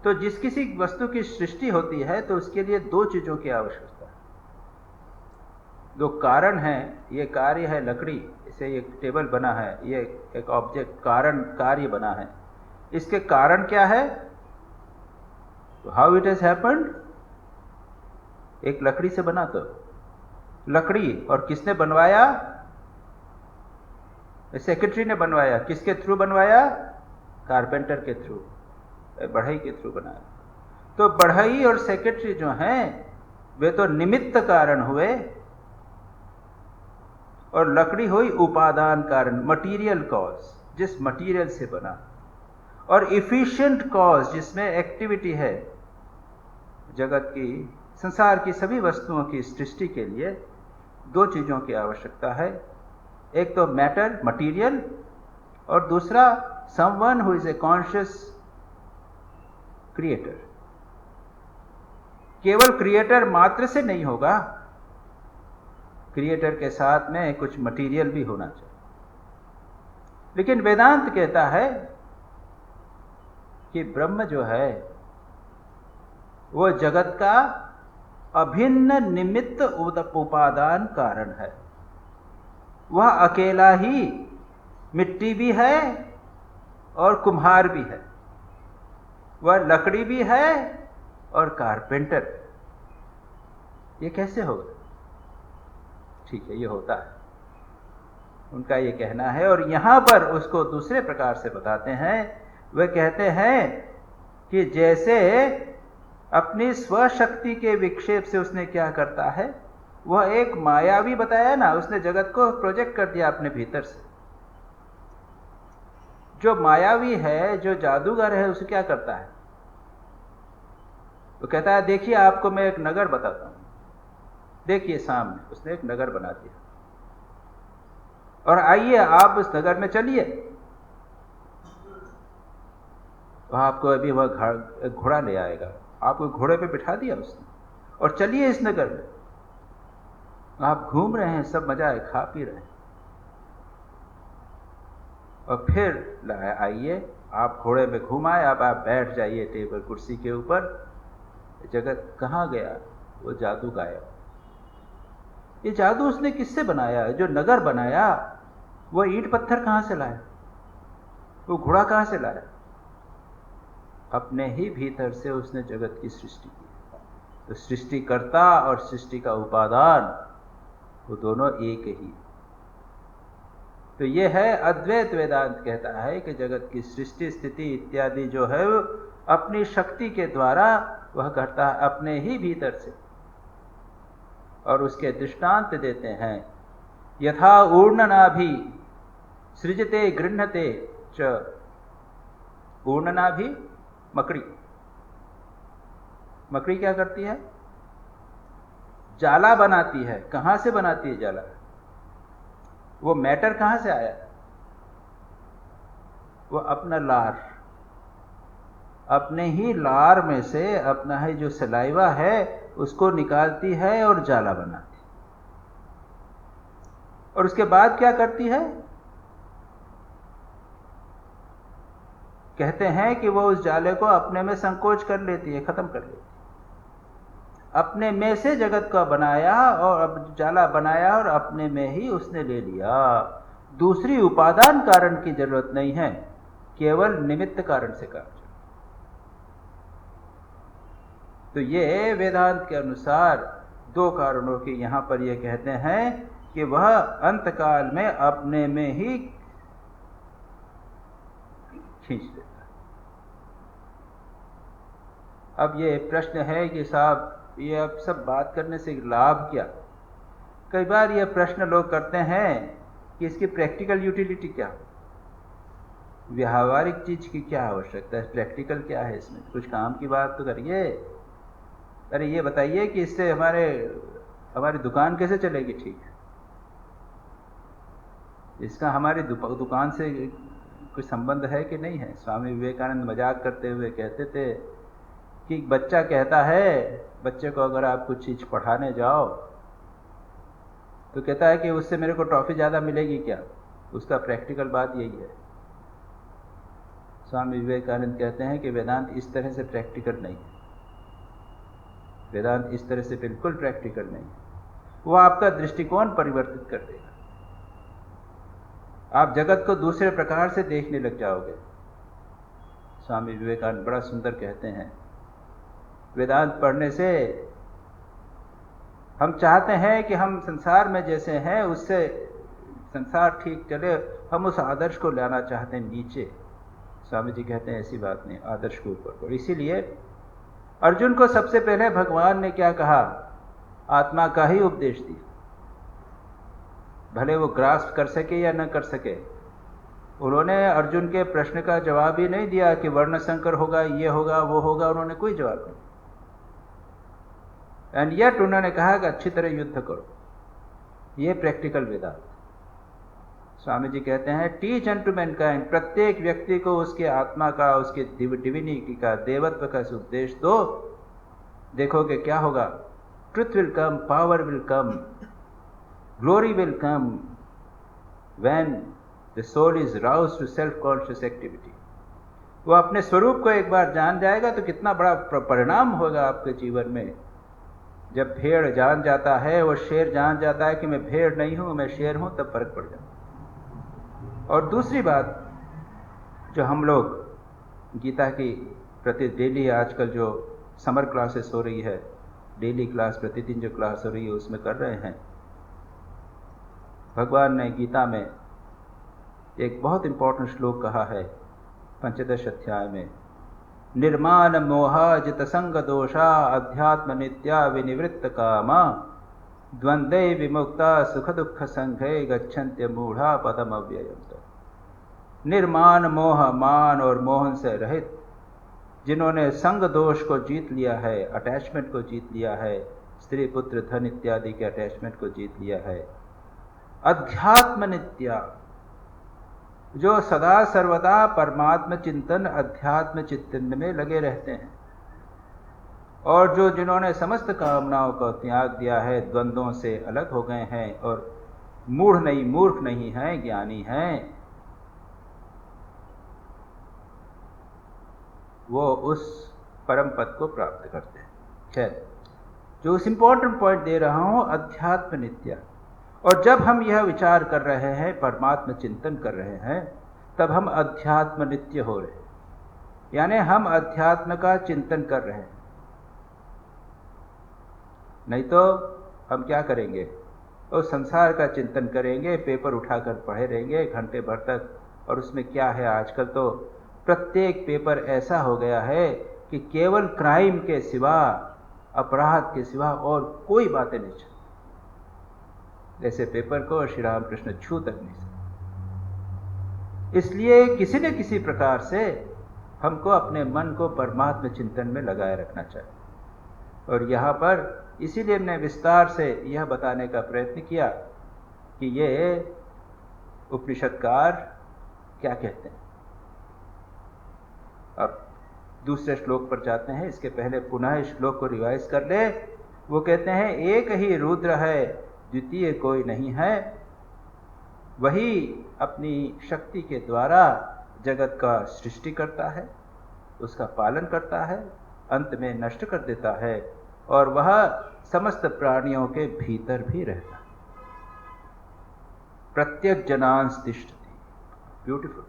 तो जिस किसी वस्तु की सृष्टि होती है तो उसके लिए दो चीजों की आवश्यकता है। दो कारण है, ये कार्य है लकड़ी, इसे एक टेबल बना है, ये एक ऑब्जेक्ट कारण कार्य बना है। इसके कारण क्या है, हाउ इट हैज हैपेंड, एक लकड़ी से बना, तो लकड़ी, और किसने बनवाया, सेक्रेटरी ने बनवाया। किसके थ्रू बनवाया, कारपेंटर के थ्रू, बढ़ई के थ्रू बनाया। तो बढ़ई और सेक्रेटरी जो हैं वे तो निमित्त कारण हुए, और लकड़ी हुई उपादान कारण, मटीरियल कॉज, जिस मटीरियल से बना, और इफिशिएंट कॉज जिसमें एक्टिविटी है। जगत की, संसार की सभी वस्तुओं की सृष्टि के लिए दो चीजों की आवश्यकता है, एक तो मैटर, मटीरियल, और दूसरा someone who is a conscious creator. केवल क्रिएटर मात्र से नहीं होगा, क्रिएटर के साथ में कुछ मटीरियल भी होना चाहिए। लेकिन वेदांत कहता है कि ब्रह्म जो है वो जगत का अभिन्न निमित्त उपादान कारण है। वह अकेला ही मिट्टी भी है और कुम्हार भी है, वह लकड़ी भी है और कारपेंटर। ये कैसे होगा? ठीक है, ये होता है, उनका ये कहना है। और यहां पर उसको दूसरे प्रकार से बताते हैं। वे कहते हैं कि जैसे अपनी स्वशक्ति के विक्षेप से उसने क्या करता है, वह एक मायावी बताया ना, उसने जगत को प्रोजेक्ट कर दिया अपने भीतर से। जो मायावी है, जो जादूगर है, उसे क्या करता है, वो कहता है देखिए आपको मैं एक नगर बताता हूं, देखिए सामने उसने एक नगर बना दिया, और आइए आप उस नगर में चलिए। वह आपको अभी वह घोड़ा ले आएगा, आपको घोड़े पे बिठा दिया उसने, और चलिए इस नगर में। आप घूम रहे हैं, सब मजा है, खा पी रहे हैं, और फिर आइए आप घोड़े में घूम आए, अब आप बैठ जाइए टेबल कुर्सी के ऊपर। जगत कहाँ गया? वो जादू गायब। ये जादू उसने किससे बनाया? जो नगर बनाया वो ईंट पत्थर कहां से लाया? वो घोड़ा कहां से लाया? अपने ही भीतर से उसने जगत की सृष्टि की। तो सृष्टिकर्ता और सृष्टि का उपादान वो दोनों एक ही। तो ये है अद्वैत वेदांत कहता है कि जगत की सृष्टि स्थिति इत्यादि जो है वो अपनी शक्ति के द्वारा वह करता है, अपने ही भीतर से। और उसके दृष्टांत देते हैं, यथा ऊर्णनाभि सृजते गृह्णते च। ऊर्णनाभि मकड़ी, मकड़ी क्या करती है? जाला बनाती है। कहां से बनाती है जाला? वो मैटर कहां से आया? वो अपना लार, अपने ही लार में से अपना ही जो सलाइवा है उसको निकालती है और जाला बनाती है। और उसके बाद क्या करती है? कहते हैं कि वो उस जाले को अपने में संकोच कर लेती है, खत्म कर लेती है। अपने में से जगत का बनाया और अब जाला बनाया और अपने में ही उसने ले लिया। दूसरी उपादान कारण की जरूरत नहीं है, केवल निमित्त कारण से कार्य। तो ये वेदांत के अनुसार दो कारणों की यहां पर ये कहते हैं कि वह अंतकाल में अपने में ही खींच लेता है। अब ये प्रश्न है कि साहब ये अब सब बात करने से लाभ क्या? कई बार ये प्रश्न लोग करते हैं कि इसकी प्रैक्टिकल यूटिलिटी क्या, व्यावहारिक चीज की क्या आवश्यकता है, प्रैक्टिकल क्या है इसमें, कुछ काम की बात तो करिए। अरे ये बताइए कि इससे हमारी दुकान कैसे चलेगी ठीक, इसका हमारी दुकान से कुछ संबंध है कि नहीं है। स्वामी विवेकानंद मजाक करते हुए कहते थे कि बच्चा कहता है, बच्चे को अगर आप कुछ चीज पढ़ाने जाओ तो कहता है कि उससे मेरे को ट्रॉफी ज्यादा मिलेगी क्या, उसका प्रैक्टिकल बात यही है। स्वामी विवेकानंद कहते हैं कि वेदांत इस तरह से प्रैक्टिकल नहीं है, वेदांत इस तरह से बिल्कुल प्रैक्टिकल नहीं है। वो आपका दृष्टिकोण परिवर्तित कर देगा, आप जगत को दूसरे प्रकार से देखने लग जाओगे। स्वामी विवेकानंद बड़ा सुंदर कहते हैं, वेदांत पढ़ने से हम चाहते हैं कि हम संसार में जैसे हैं उससे संसार ठीक चले, हम उस आदर्श को लाना चाहते हैं नीचे। स्वामी जी कहते हैं ऐसी बात नहीं, आदर्श के ऊपर। इसीलिए अर्जुन को सबसे पहले भगवान ने क्या कहा, आत्मा का ही उपदेश दिया, भले वो ग्रास्प कर सके या न कर सके। उन्होंने अर्जुन के प्रश्न का जवाब ही नहीं दिया कि वर्ण संकर होगा, ये होगा, वो होगा, उन्होंने कोई जवाब नहीं। एंड येट उन्होंने कहा कि अच्छी तरह युद्ध करो। ये प्रैक्टिकल वेदांत। स्वामी जी कहते हैं टीच अनटू मैनकाइंड, प्रत्येक व्यक्ति को उसके आत्मा का, उसके डिविनिटी का, देवत्व का उपदेश दो, देखोगे क्या होगा। Truth will come, power will come, glory will come when the soul is roused to self conscious activity. वो अपने स्वरूप को एक बार जान जाएगा तो कितना बड़ा परिणाम होगा आपके जीवन में। जब भेड़ जान जाता है, वो शेर जान जाता है कि मैं भेड़ नहीं हूं, मैं शेर हूं, तब फर्क पड़ जाता है। और दूसरी बात, जो हम लोग गीता की प्रति डेली आजकल जो समर क्लासेस हो रही है, डेली क्लास प्रतिदिन जो क्लास हो रही है उसमें कर रहे हैं, भगवान ने गीता में एक बहुत इंपॉर्टेंट श्लोक कहा है 15 अध्याय में, निर्माण मोहाजित संग दोषा अध्यात्म नित्या विनिवृत्त कामा द्वंद्वे विमुक्ता सुख दुख संघे गच्छन्त्य मूढ़ा पदम अव्ययम्। निर्माण मोह, मान और मोहन से रहित, जिन्होंने संग दोष को जीत लिया है, अटैचमेंट को जीत लिया है, स्त्री पुत्र धन इत्यादि के अटैचमेंट को जीत लिया है। अध्यात्म नित्या, जो सदा सर्वदा परमात्म चिंतन, अध्यात्म चिंतन में लगे रहते हैं। और जो जिन्होंने समस्त कामनाओं का त्याग दिया है, द्वंद्वों से अलग हो गए हैं और मूर्ख नहीं हैं, ज्ञानी हैं, वो उस परम पद को प्राप्त करते हैं। खैर, जो उस इंपॉर्टेंट पॉइंट दे रहा हूं, अध्यात्म नित्या। और जब हम यह विचार कर रहे हैं, परमात्म चिंतन कर रहे हैं, तब हम अध्यात्म नित्य हो रहे हैं, यानी हम अध्यात्म का चिंतन कर रहे हैं। नहीं तो हम क्या करेंगे, तो संसार का चिंतन करेंगे, पेपर उठाकर पढ़े रहेंगे घंटे भर तक। और उसमें क्या है, आजकल तो प्रत्येक पेपर ऐसा हो गया है कि केवल क्राइम के सिवा, अपराध के सिवा और कोई बातें नहीं चलती। ऐसे पेपर को श्री रामकृष्ण छू तक नहीं सकते। इसलिए किसी न किसी प्रकार से हमको अपने मन को परमात्मा चिंतन में लगाए रखना चाहिए। और यहाँ पर इसीलिए हमने विस्तार से यह बताने का प्रयत्न किया कि ये उपनिषदकार क्या कहते हैं। अब दूसरे श्लोक पर जाते हैं, इसके पहले पुनः श्लोक को रिवाइज कर ले। वो कहते हैं एक ही रुद्र है, द्वितीय कोई नहीं है, वही अपनी शक्ति के द्वारा जगत का सृष्टि करता है, उसका पालन करता है, अंत में नष्ट कर देता है, और वह समस्त प्राणियों के भीतर भी रहता है। प्रत्यक जनांस तिष्ठति, ब्यूटीफुल।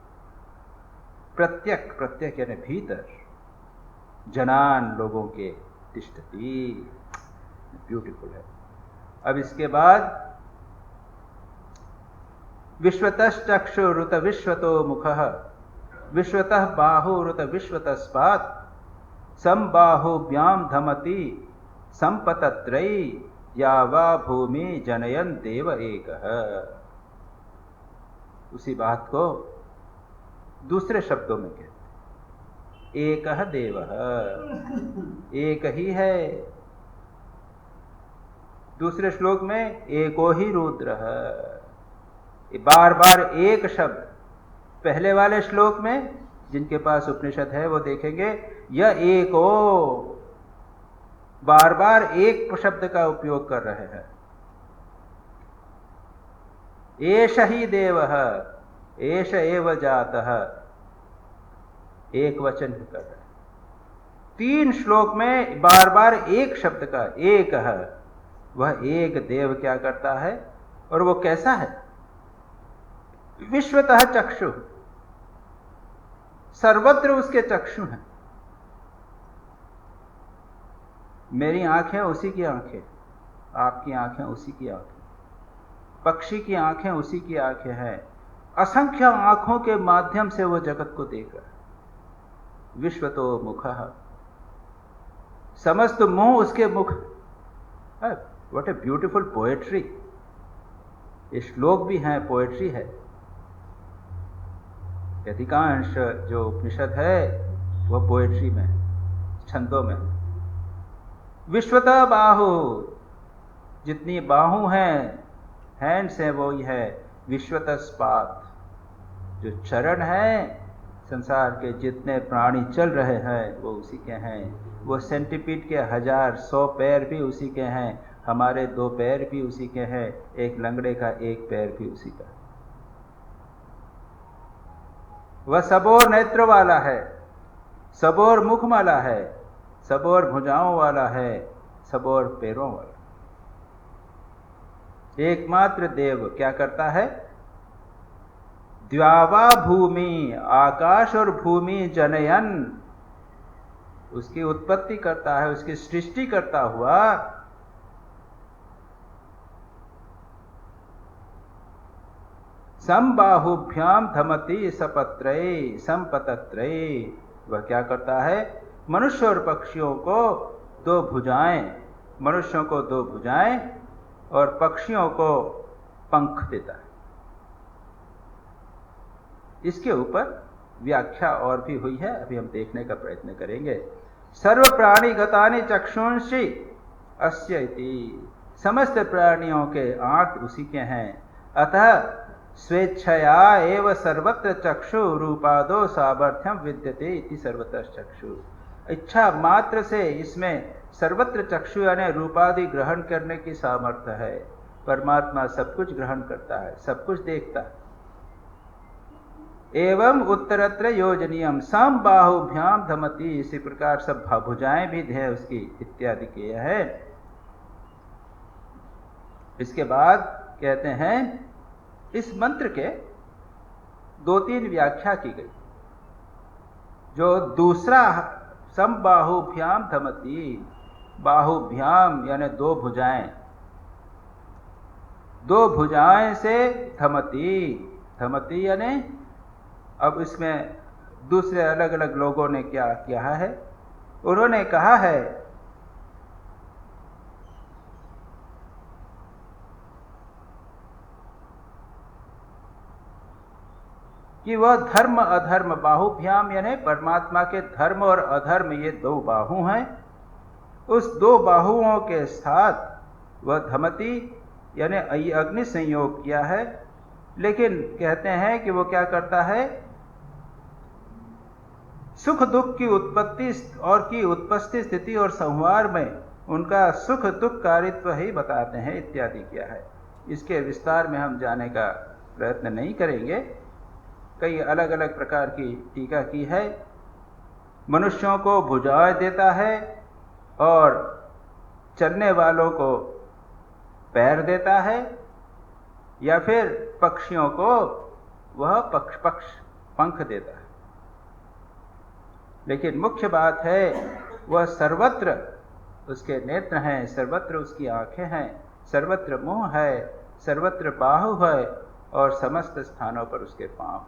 प्रत्यक यानी भीतर, जनान लोगों के, तिष्ठति, ब्यूटीफुल है। अब इसके बाद विश्वतश्चक्षुरुत विश्वतो मुखः विश्वतः बाहुरुत विश्वतस्पात् संबाहुभ्याम धमति संपतत्रयी यावा भूमि जनयन देव एकः। उसी बात को दूसरे शब्दों में कहते, एकः देवः, एक ही है। दूसरे श्लोक में एको ही रुद्रः, बार बार एक शब्द। पहले वाले श्लोक में जिनके पास उपनिषद है वो देखेंगे यह एको, बार बार एक शब्द का उपयोग कर रहे हैं। एष ही देवः, एष एव जातः, एक वचन ही कर रहे हैं। 3 श्लोक में बार बार एक शब्द का, एक है। वह एक देव क्या करता है और वो कैसा है? विश्वतः चक्षु, सर्वत्र उसके चक्षु हैं। मेरी आंखें उसी की आंखें, आपकी आंखें उसी की आंखें, पक्षी की आंखें उसी की आंखें हैं। असंख्य आंखों के माध्यम से वो जगत को देख रहा है। विश्वतो मुखः, समस्त मुंह उसके मुख। What a beautiful poetry. ये श्लोक भी हैं, पोएट्री है। अधिकांश जो उपनिषद है वह पोएट्री में, छंदों में। विश्वतः बाहु, जितनी बाहु हैं, हैंड्स हैं, वो ही है। विश्वतः स्पात, जो चरण हैं, संसार के जितने प्राणी चल रहे हैं वो उसी के हैं। वो सेंटीपीड के 1000-100 पैर भी उसी के हैं। हमारे 2 पैर भी उसी के हैं। एक लंगड़े का 1 पैर भी उसी का। वह सबोर नेत्र वाला है, सबोर मुख वाला है, सबोर भुजाओं वाला है, सबोर पैरों वाला। एकमात्र देव क्या करता है? द्वावा भूमि, आकाश और भूमि जनयन, उसकी उत्पत्ति करता है, उसकी सृष्टि करता हुआ संबाहुभ्याम धमति सपत्रये संपतत्रये। वह क्या करता है? मनुष्य और पक्षियों को 2 भुजाएं, मनुष्यों को 2 भुजाएं और पक्षियों को पंख देता है। इसके ऊपर व्याख्या और भी हुई है, अभी हम देखने का प्रयत्न करेंगे। सर्व प्राणी गतानि चक्षुंषि अस्य इति, समस्त प्राणियों के आंख उसी के हैं। अतः स्वेच्छया एव सर्वत्र चक्षु रूपादो सामर्थ्यम विद्यते इति सर्वतः चक्षु। इच्छा मात्र से इसमें सर्वत्र चक्षु यानी रूपादि ग्रहण करने की सामर्थ्य है। परमात्मा सब कुछ ग्रहण करता है, सब कुछ देखता है। एवं उत्तरत्र योजनीयम समबाहुभ्याम धमति, इसी प्रकार सब भुजाएं भी हैं उसकी, इत्यादि किए हैं। इसके बाद कहते हैं इस मंत्र के 2-3 व्याख्या की गई। जो दूसरा समबाहुभ्याम धमति, बाहुभ्याम यानी 2 भुजाएं, 2 भुजाएं से धमति, धमति यानी, अब इसमें दूसरे अलग अलग लोगों ने क्या किया है? उन्होंने कहा है कि वह धर्म अधर्म, बाहुभ्याम यानी परमात्मा के धर्म और अधर्म, ये 2 बाहु हैं। उस 2 बाहुओं के साथ वह धमति यानी अग्नि संयोग किया है। लेकिन कहते हैं कि वो क्या करता है? सुख दुख की उत्पत्ति और की उत्पत्ति स्थिति और संहार में उनका सुख दुख कारित्व ही बताते हैं, इत्यादि किया है। इसके विस्तार में हम जाने का प्रयत्न नहीं करेंगे। कई अलग अलग प्रकार की टीका की है। मनुष्यों को भुजाएं देता है और चलने वालों को पैर देता है, या फिर पक्षियों को वह पंख देता है। लेकिन मुख्य बात है वह सर्वत्र उसके नेत्र हैं, सर्वत्र उसकी आंखें हैं, सर्वत्र मुंह है, सर्वत्र बाहु है और समस्त स्थानों पर उसके पांव।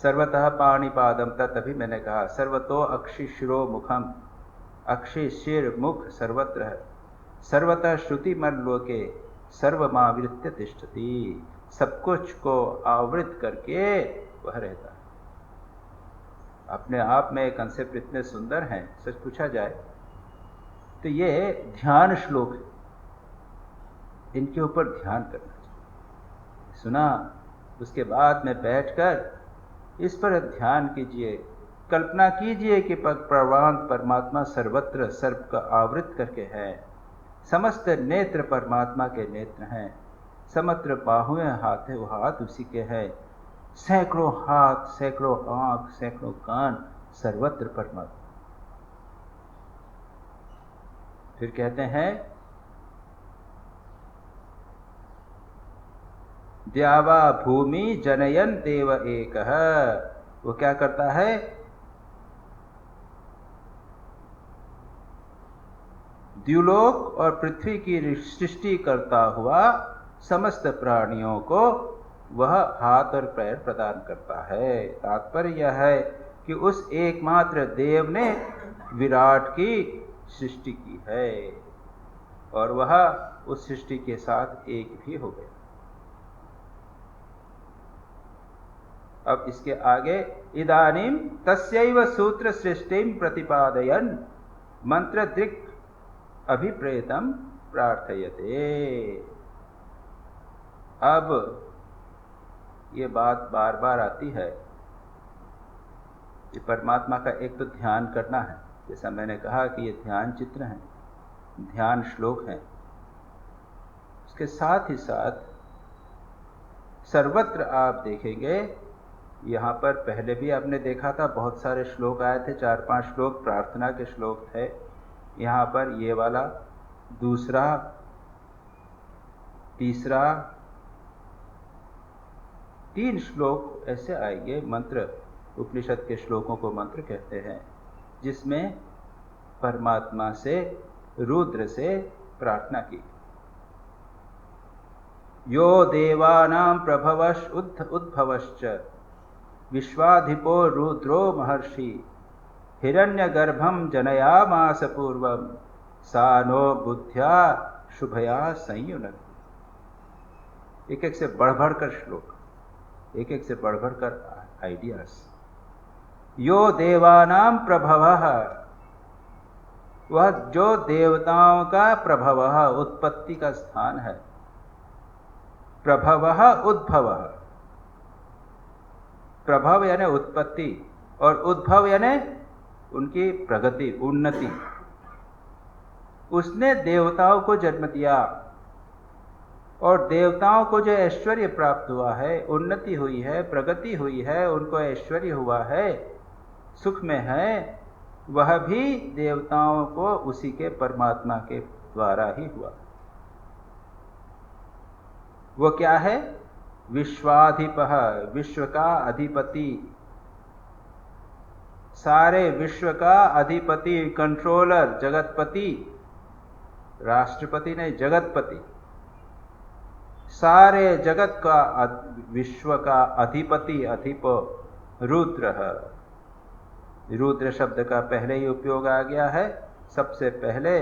सर्वतः पाणिपादम तत्, अभी मैंने कहा सर्वतो अक्षि शिरो मुखम, अक्षि शिर मुख सर्वत्र है। सर्वतः श्रुति मल्लोके सर्वमावृत्य तिष्ठति, सब कुछ को आवृत करके वह रहता है। अपने आप में कंसेप्ट इतने सुंदर हैं, सच पूछा जाए तो ये ध्यान श्लोक है, इनके ऊपर ध्यान करना चाहिए। सुना, उसके बाद में बैठकर इस पर ध्यान कीजिए, कल्पना कीजिए कि प्रवांत परमात्मा सर्वत्र सर्व का आवृत करके है, समस्त नेत्र परमात्मा के नेत्र हैं, समत्र बाहुएं हाथ है वो हाथ उसी के हैं, सैकड़ों हाथ, सैकड़ों आंख, सैकड़ों कान, सर्वत्र परमात्मा। फिर कहते हैं द्यावा भूमि जनयन देव एकः, वो क्या करता है? द्युलोक और पृथ्वी की सृष्टि करता हुआ समस्त प्राणियों को वह हाथ और पैर प्रदान करता है। तात्पर्य यह है कि उस एकमात्र देव ने विराट की सृष्टि की है और वह उस सृष्टि के साथ एक भी हो गया। अब इसके आगे इदानीम तस्यैव सूत्र सृष्टिम प्रतिपादयन मंत्र दृक् अभिप्रेतम प्रार्थयते। अब ये बात बार बार आती है कि परमात्मा का एक तो ध्यान करना है, जैसा मैंने कहा कि ये ध्यान चित्र हैं, ध्यान श्लोक हैं। उसके साथ ही साथ सर्वत्र आप देखेंगे, यहाँ पर पहले भी आपने देखा था बहुत सारे श्लोक आए थे, 4-5 श्लोक प्रार्थना के श्लोक थे। यहाँ पर ये वाला, दूसरा, तीसरा, 3 श्लोक ऐसे आएंगे। मंत्र, उपनिषद के श्लोकों को मंत्र कहते हैं, जिसमें परमात्मा से, रुद्र से प्रार्थना की। यो देवानां प्रभवश् उद्भवश्च विश्वाधिपो रुद्रो महर्षि हिरण्यगर्भं जनयामास पूर्वं सा नो बुद्ध्या शुभया संयुनक्ति। एक एक से बढ़ बढ़ कर श्लोक, एक एक से बढ़ बढ़ कर आइडियाज। यो देवानां प्रभवः, वह जो देवताओं का प्रभवः, उत्पत्ति का स्थान है। प्रभवः उद्भवः, प्रभव यानी उत्पत्ति और उद्भव यानी उनकी प्रगति, उन्नति। उसने देवताओं को जन्म दिया और देवताओं को जो ऐश्वर्य प्राप्त हुआ है, उन्नति हुई है, प्रगति हुई है, उनको ऐश्वर्य हुआ है, सुख में है, वह भी देवताओं को उसी के परमात्मा के द्वारा ही हुआ। वो क्या है? विश्वाधिपः, विश्व का अधिपति, सारे विश्व का अधिपति, कंट्रोलर, जगतपति, राष्ट्रपति नहीं, जगतपति, सारे जगत का, विश्व का अधिपति, अधिप रुद्र है। रुद्र शब्द का पहले ही उपयोग आ गया है, सबसे पहले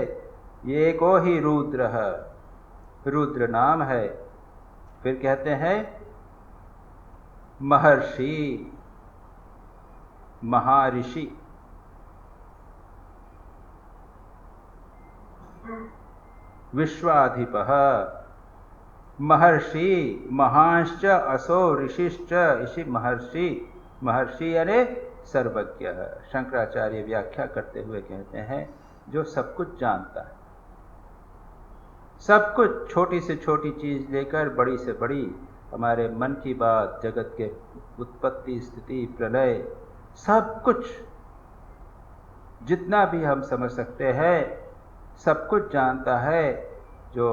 ये को ही रुद्र है, रुद्र नाम है। फिर कहते हैं महर्षि, महाऋषि, विश्वाधिपः, महर्षि, महांश्च असो ऋषिश्च, इसी महर्षि, महर्षि यानी सर्वज्ञ। शंकराचार्य व्याख्या करते हुए कहते हैं जो सब कुछ जानता है, सब कुछ, छोटी से छोटी चीज लेकर बड़ी से बड़ी हमारे मन की बात, जगत के उत्पत्ति, स्थिति, प्रलय, सब कुछ जितना भी हम समझ सकते हैं सब कुछ जानता है। जो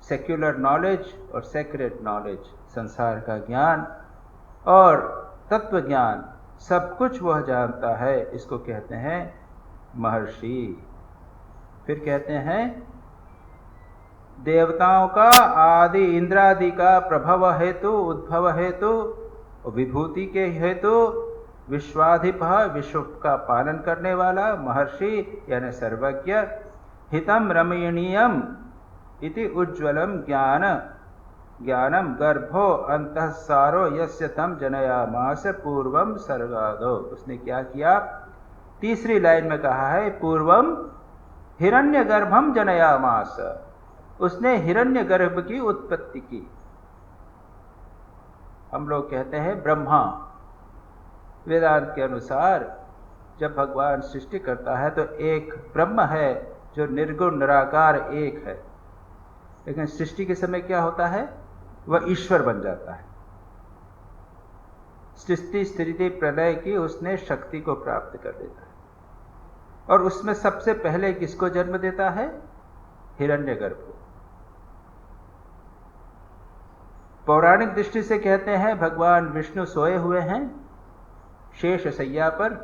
सेक्युलर नॉलेज और सेक्रेट नॉलेज, संसार का ज्ञान और तत्व ज्ञान, सब कुछ वह जानता है। इसको कहते हैं महर्षि। फिर कहते हैं देवताओं का आदि इंद्रादि का प्रभव हेतु, उद्भव हेतु, विभूति के हेतु, विश्वाधिप, विश्व का पालन करने वाला महर्षि यानी सर्वज्ञ। हितम रमणीयम इति उज्ज्वलम ज्ञानम गर्भो अंतःसारो यस्य तम जनयामास पूर्वम सर्गादो। उसने क्या किया? तीसरी लाइन में कहा है पूर्वम हिरण्यगर्भम जनयामास। उसने हिरण्यगर्भ की उत्पत्ति की। हम लोग कहते हैं ब्रह्मा। वेदांत के अनुसार जब भगवान सृष्टि करता है तो एक ब्रह्म है जो निर्गुण निराकार एक है, लेकिन सृष्टि के समय क्या होता है? वह ईश्वर बन जाता है। सृष्टि स्थिति प्रलय की उसने शक्ति को प्राप्त कर देता है, और उसमें सबसे पहले किसको जन्म देता है? हिरण्यगर्भ को। पौराणिक दृष्टि से कहते हैं भगवान विष्णु सोए हुए हैं शेष शैया पर,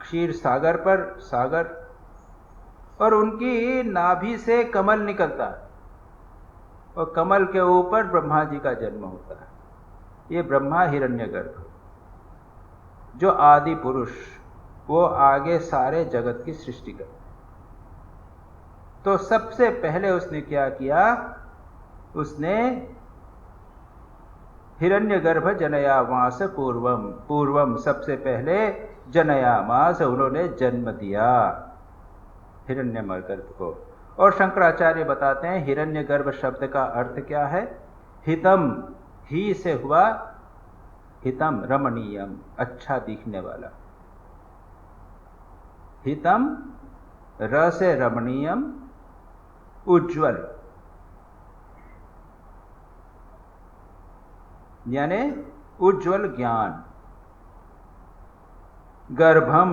क्षीर सागर पर, सागर, और उनकी नाभि से कमल निकलता है और कमल के ऊपर ब्रह्मा जी का जन्म होता है। ये ब्रह्मा हिरण्यगर्भ जो आदि पुरुष, वो आगे सारे जगत की सृष्टि करते हैं। तो सबसे पहले उसने क्या किया? उसने हिरण्यगर्भ जनयामास पूर्वम सबसे पहले जनयामास, उन्होंने जन्म दिया हिरण्यगर्भ को। और शंकराचार्य बताते हैं हिरण्यगर्भ शब्द का अर्थ क्या है? हितम, ही से हुआ हितम, रमणीयम, अच्छा दिखने वाला। हितम, र से रमणीयम, उज्ज्वल, यानी उज्ज्वल ज्ञान। गर्भम,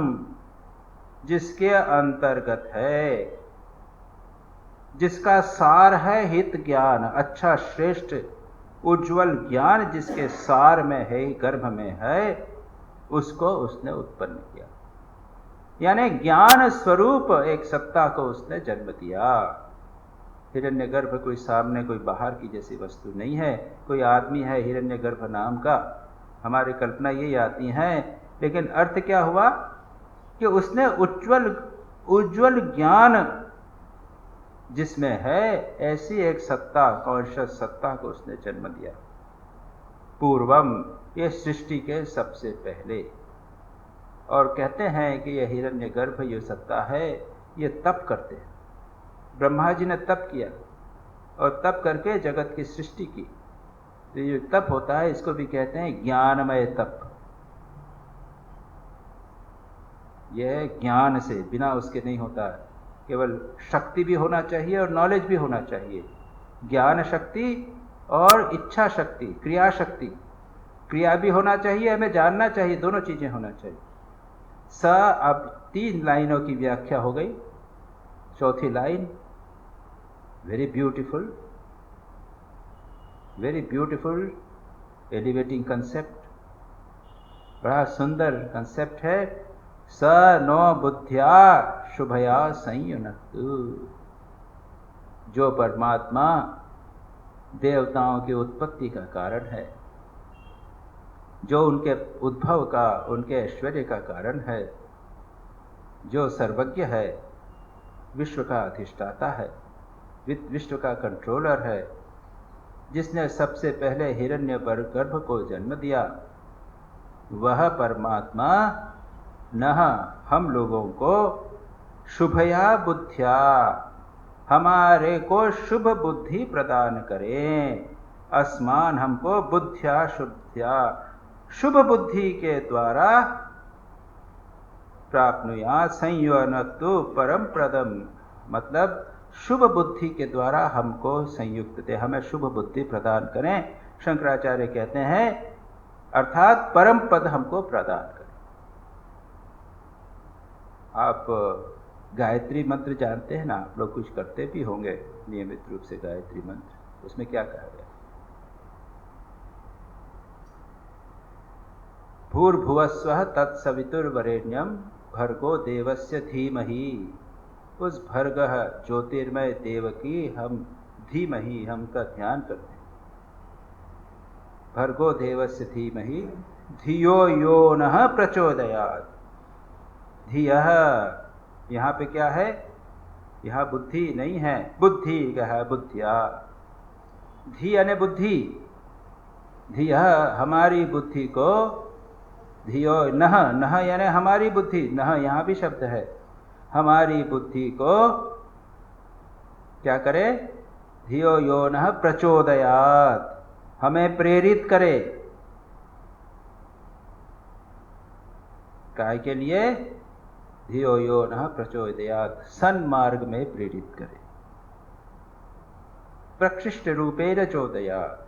जिसके अंतर्गत है, जिसका सार है हित ज्ञान, अच्छा श्रेष्ठ उज्ज्वल ज्ञान जिसके सार में है, गर्भ में है, उसको उसने उत्पन्न किया। यानी ज्ञान स्वरूप एक सत्ता को उसने जन्म दिया। हिरण्यगर्भ कोई सामने, कोई बाहर की जैसी वस्तु नहीं है। कोई आदमी है हिरण्यगर्भ नाम का, हमारी कल्पना यही आती है, लेकिन अर्थ क्या हुआ कि उसने उज्ज्वल ज्ञान जिसमें है, ऐसी एक सत्ता, कॉन्शियस सत्ता को उसने जन्म दिया। पूर्वम, ये सृष्टि के सबसे पहले। और कहते हैं कि यह हिरण्यगर्भ ये सत्ता है, ये तप करते हैं। ब्रह्मा जी ने तप किया और तप करके जगत की सृष्टि की। तो ये तप होता है, इसको भी कहते हैं ज्ञानमय तप। यह ज्ञान से, बिना उसके नहीं होता। केवल शक्ति भी होना चाहिए और नॉलेज भी होना चाहिए। ज्ञान शक्ति और इच्छा शक्ति, क्रिया शक्ति। क्रिया भी होना चाहिए, हमें जानना चाहिए, दोनों चीजें होना चाहिए। अब 3 लाइनों की व्याख्या हो गई। चौथी line, very beautiful elevating concept, बड़ा सुंदर कंसेप्ट है। स नो बुद्धिया शुभया संयुनक्तु। जो परमात्मा देवताओं की उत्पत्ति का कारण है, जो उनके उद्भव का, उनके ऐश्वर्य का कारण है, जो सर्वज्ञ है, विश्व का अधिष्ठाता है, विश्व का कंट्रोलर है, जिसने सबसे पहले हिरण्यगर्भ को जन्म दिया, वह परमात्मा नह हम लोगों को शुभया बुद्धिया, हमारे को शुभ बुद्धि प्रदान करें। अस्मान, हमको बुद्धिया शुद्धिया, शुभ बुद्धि के द्वारा प्राप्नुया संयुनक्तु परम प्रदम, मतलब शुभ बुद्धि के द्वारा हमको संयुक्त दे, हमें शुभ बुद्धि प्रदान करें। शंकराचार्य कहते हैं अर्थात परम पद हमको प्रदान करें। आप गायत्री मंत्र जानते हैं ना, आप लोग कुछ करते भी होंगे नियमित रूप से गायत्री मंत्र। उसमें क्या कहा गया? भूर्भुवस्वः तत्सवितुर्वरेण्यम भर्गो देवस्य धीमहि। उस भर्गः ज्योतिर्मय देव की हम धीमहि, हम का ध्यान करते हैं। भर्गो देवस्य धीमहि धियो यो नः प्रचोदयात्। धियः यहाँ पे क्या है? यहाँ बुद्धि नहीं है, बुद्धि कहा बुद्धिया। धी यानी बुद्धि, धियः हमारी बुद्धि को, धियो नः, नः यानी हमारी बुद्धि, नः यहाँ भी शब्द है, हमारी बुद्धि को क्या करे? धियो यो नः प्रचोदयात्, हमें प्रेरित करे। काय के लिए? धियो यो नः प्रचोदयात्, सन्मार्ग में प्रेरित करे। प्रकृष्ट रूपेण चोदयात्,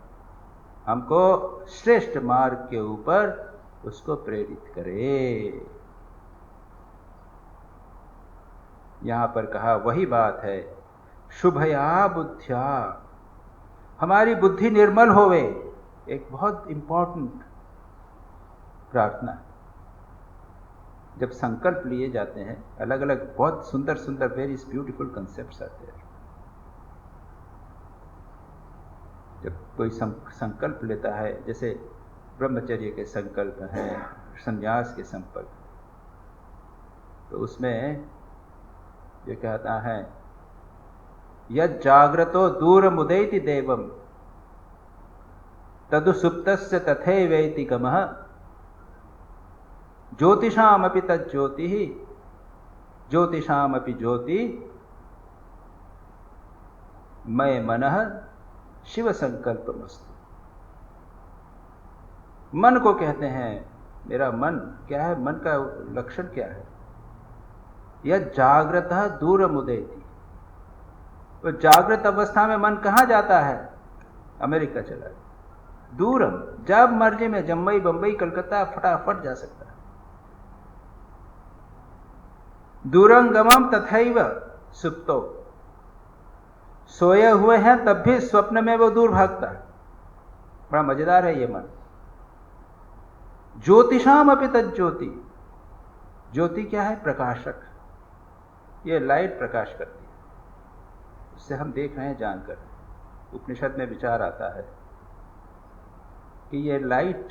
हमको श्रेष्ठ मार्ग के ऊपर उसको प्रेरित करे। यहां पर कहा वही बात है, शुभया बुद्धिया, हमारी बुद्धि निर्मल होवे। एक बहुत इंपॉर्टेंट प्रार्थना। जब संकल्प लिए जाते हैं, अलग अलग बहुत सुंदर सुंदर वेरी ब्यूटीफुल कंसेप्ट्स आते हैं। जब कोई संकल्प लेता है, जैसे ब्रह्मचर्य के संकल्प हैं, संन्यास के संकल्प, तो उसमें ये कहता है यद जाग्रतो दूरमुदैति देवम तदु सुप्तस्य तथैवैति गमः ज्योतिषामपि तज्ज्योतिः ज्योतिषामपि ज्योति मय मनः शिव संकल्पमस्तु। मन को कहते हैं, मेरा मन क्या है? मन का लक्षण क्या है? यह जागृतः दूरमुदैति। तो जागृत अवस्था में मन कहाँ जाता है? अमेरिका चला है। दूरम, जब मर्जी में जम्मई बंबई कलकत्ता फटाफट जा सकता है। दूरंगमम तथैव सुप्तो, सोए हुए हैं तब भी स्वप्न में वो दूर भागता है। बड़ा मजेदार है ये मन। ज्योतिषाम अपि तज्ज्योति, ज्योति क्या है? प्रकाशक। ये लाइट प्रकाश करती है, उससे हम देख रहे हैं जानकर। उपनिषद में विचार आता है कि ये लाइट,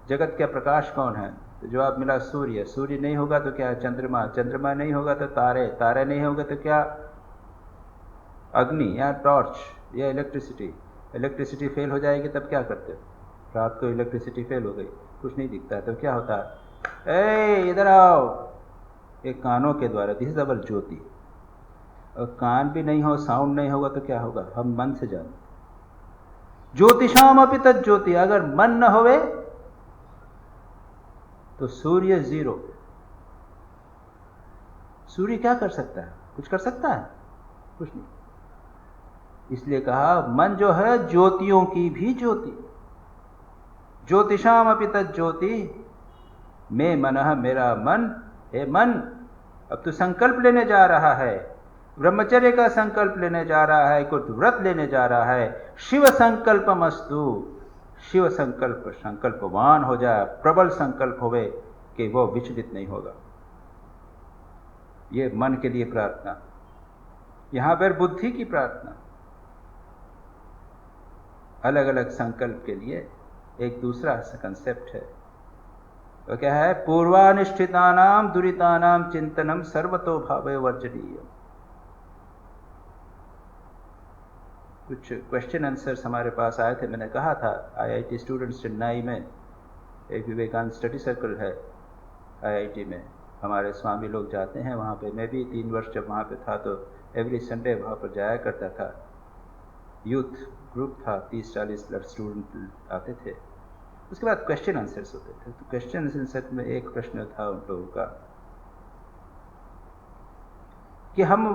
जगत का प्रकाश कौन है? तो जवाब मिला सूर्य। सूर्य नहीं होगा तो क्या? चंद्रमा। चंद्रमा नहीं होगा तो तारे। तारे नहीं होगा तो क्या? अग्नि या टॉर्च या इलेक्ट्रिसिटी। इलेक्ट्रिसिटी फेल हो जाएगी तब क्या करते हो? रात को इलेक्ट्रिसिटी फेल हो गई, कुछ नहीं दिखता है, तो क्या होता है? ए इधर आओ, एक कानों के द्वारा, दिस इज अवर ज्योति। और कान भी नहीं हो, साउंड नहीं होगा तो क्या होगा? हम मन से जानते। ज्योतिषाम अपि तज्ज्योति, अगर मन न होवे तो सूर्य जीरो। सूर्य क्या कर सकता है? कुछ कर सकता है? कुछ नहीं। इसलिए कहा मन जो है ज्योतियों की भी ज्योति। ज्योतिषाम अपि तज्ज्योति, मैं मनः, मेरा मन। हे मन, अब तू संकल्प लेने जा रहा है, ब्रह्मचर्य का संकल्प लेने जा रहा है, कुछ व्रत लेने जा रहा है। शिव संकल्पमस्तु, शिव संकल्प, संकल्पवान हो जाए, प्रबल संकल्प होवे कि वो विचलित नहीं होगा। ये मन के लिए प्रार्थना। यहां पर बुद्धि की प्रार्थना। अलग अलग संकल्प के लिए एक दूसरा कंसेप्ट है। तो क्या है? पूर्वानिष्ठितानाम दुरितानाम चिंतनम सर्वतो भावे वर्जनीय। कुछ क्वेश्चन आंसर्स हमारे पास आए थे। मैंने कहा था आईआईटी स्टूडेंट्स चेन्नई में एक विवेकानंद स्टडी सर्कल है आईआईटी में, हमारे स्वामी लोग जाते हैं वहाँ पे। मैं भी 3 वर्ष जब वहाँ पे था तो एवरी संडे वहाँ पर जाया करता था। यूथ ग्रुप था, 30-40 स्टूडेंट आते थे। उसके बाद क्वेश्चन आंसर्स होते थे। तो क्वेश्चन आंसर में एक प्रश्न था उन लोगों का कि हम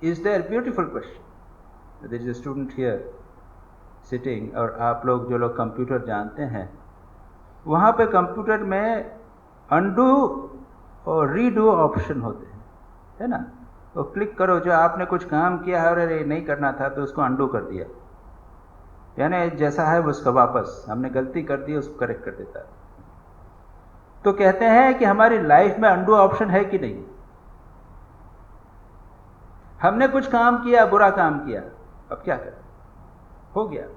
is there beautiful question. There is a student here sitting, और आप लोग जो लोग कंप्यूटर जानते हैं, वहाँ पे कंप्यूटर में अनडू और रीडू ऑप्शन होते हैं, है ना। तो क्लिक करो, जो आपने कुछ काम किया है और अरे नहीं करना था तो उसको अनडू कर दिया, यानी जैसा है उसका वापस, हमने गलती कर दी उसको करेक्ट कर देता है। तो कहते हैं कि हमारी लाइफ में अनडू ऑप्शन है कि नहीं। हमने कुछ काम किया, बुरा काम किया, अब क्या करें, हो गया।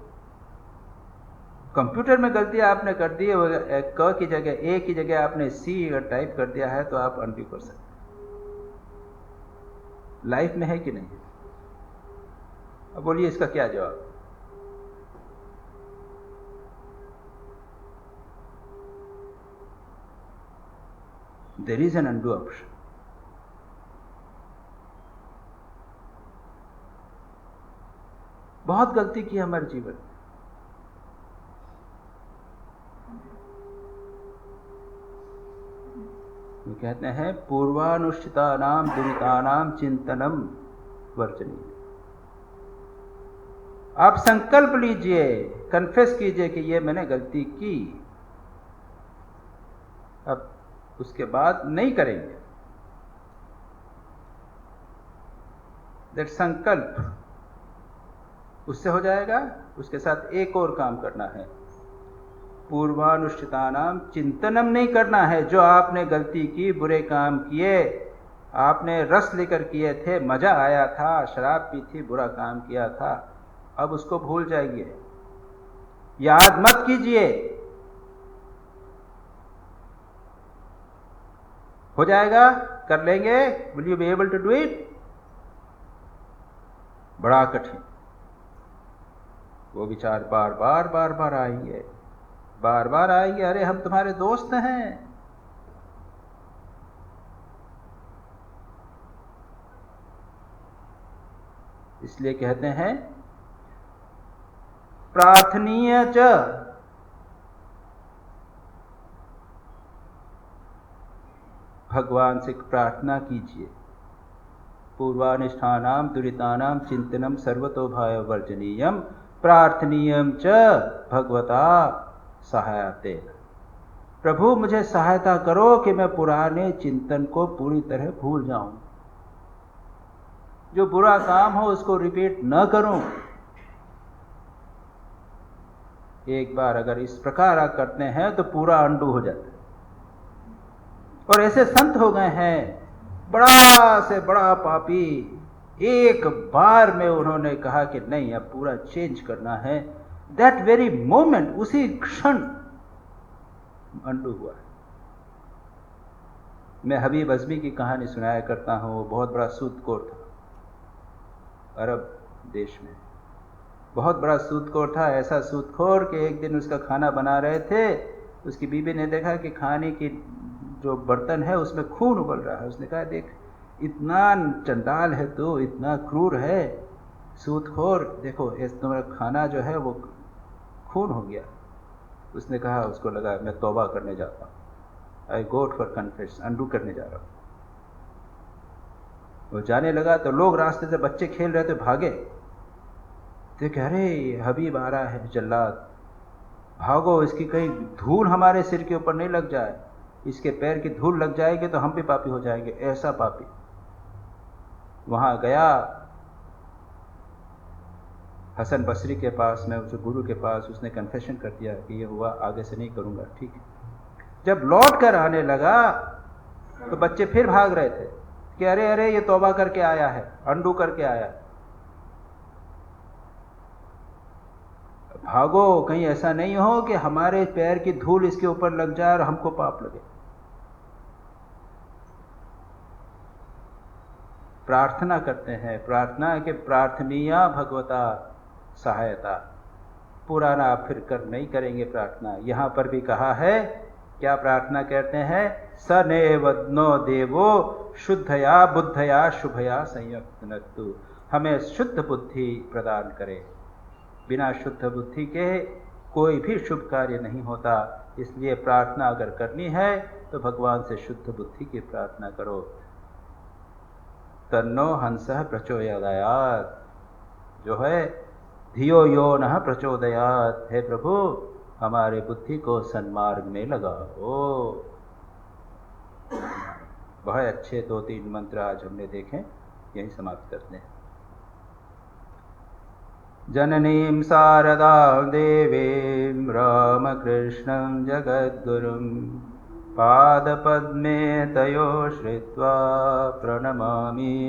कंप्यूटर में गलती आपने कर दी, क की जगह ए की जगह आपने सी अगर टाइप कर दिया है तो आप अनडू कर सकते हैं। लाइफ में है कि नहीं? अब बोलिए इसका क्या जवाब? There is an undo option. बहुत गलती की हमारे जीवन में, वो कहते हैं पूर्वानुष्ठितानाम दुरितानाम चिंतनम वर्जनीय। आप संकल्प लीजिए, कन्फेस कीजिए कि ये मैंने गलती की, अब उसके बाद नहीं करेंगे। दैट संकल्प, उससे हो जाएगा। उसके साथ एक और काम करना है, पूर्वानुष्ठितानाम चिंतनम नहीं करना है। जो आपने गलती की, बुरे काम किए, आपने रस लेकर किए थे, मजा आया था, शराब पी थी, बुरा काम किया था, अब उसको भूल जाइए, याद मत कीजिए। हो जाएगा, कर लेंगे। Will you be able to do it? बड़ा कठिन। वो विचार बार बार बार बार आएंगे, बार बार आएंगे, अरे हम तुम्हारे दोस्त हैं। इसलिए कहते हैं प्रार्थनीय च, भगवान से प्रार्थना कीजिए। पूर्वानिष्ठानाम दुरितानाम चिंतनम सर्वतोभाय वर्जनीयम प्रार्थनीयम च भगवता सहायते। प्रभु मुझे सहायता करो कि मैं पुराने चिंतन को पूरी तरह भूल जाऊं, जो बुरा काम हो उसको रिपीट न करूं। एक बार अगर इस प्रकार आप करते हैं तो पूरा अंडू हो जाता है। और ऐसे संत हो गए हैं, बड़ा से बड़ा पापी, एक बार में उन्होंने कहा कि नहीं अब पूरा चेंज करना है। दैट वेरी मोमेंट, उसी क्षण अंडू हुआ। मैं हबीब अज़मी की कहानी सुनाया करता हूं। वो बहुत बड़ा सूदखोर था, अरब देश में बहुत बड़ा सूदखोर था। ऐसा सूदखोर कि एक दिन उसका खाना बना रहे थे, उसकी बीवी ने देखा कि खाने की जो बर्तन है उसमें खून उबल रहा है। उसने कहा देख, इतना चंडाल है तो, इतना क्रूर है सूदखोर, देखो ये तुम्हारा खाना जो है वो खून हो गया। उसने कहा, उसको लगा मैं तौबा करने जाता हूँ, आई गोट फॉर कन्फेस, अंडू करने जा रहा हूँ। वो जाने लगा तो लोग रास्ते से, बच्चे खेल रहे थे, भागे। तो कह रहे हबीब आ रहा है जल्लाद, भागो, इसकी कहीं धूल हमारे सिर के ऊपर नहीं लग जाए, इसके पैर की धूल लग जाएगी तो हम भी पापी हो जाएंगे। ऐसा पापी। वहां गया हसन बसरी के पास में, उस गुरु के पास, उसने कन्फेशन कर दिया कि ये हुआ, आगे से नहीं करूंगा, ठीक है। जब लौट कर आने लगा तो बच्चे फिर भाग रहे थे कि अरे अरे ये तौबा करके आया है, अंडू करके आया है, भागो, कहीं ऐसा नहीं हो कि हमारे पैर की धूल इसके ऊपर लग जाए और हमको पाप लगे। प्रार्थना करते हैं, प्रार्थना के प्रार्थनीया भगवता सहायता। पुराना फिर कर नहीं करेंगे प्रार्थना। यहां पर भी कहा है, क्या प्रार्थना कहते हैं? सनेवनो देवो शुद्धया बुद्धया शुभया संयुक्तनस्तु। हमें शुद्ध बुद्धि प्रदान करे। बिना शुद्ध बुद्धि के कोई भी शुभ कार्य नहीं होता। इसलिए प्रार्थना अगर करनी है तो भगवान से शुद्ध बुद्धि की प्रार्थना करो। तन्नो हंसः प्रचोदयात्, जो है धियो यो नः प्रचोदयात्, हे प्रभु हमारे बुद्धि को सन्मार्ग में लगाओ। बहुत अच्छे 2-3 मंत्र आज हमने देखे, यही समाप्त करते हैं। जननीं शारदां देवीं रामकृष्णं जगद्गुरुं पादपद्मे तयो श्रित्वा प्रणमामि।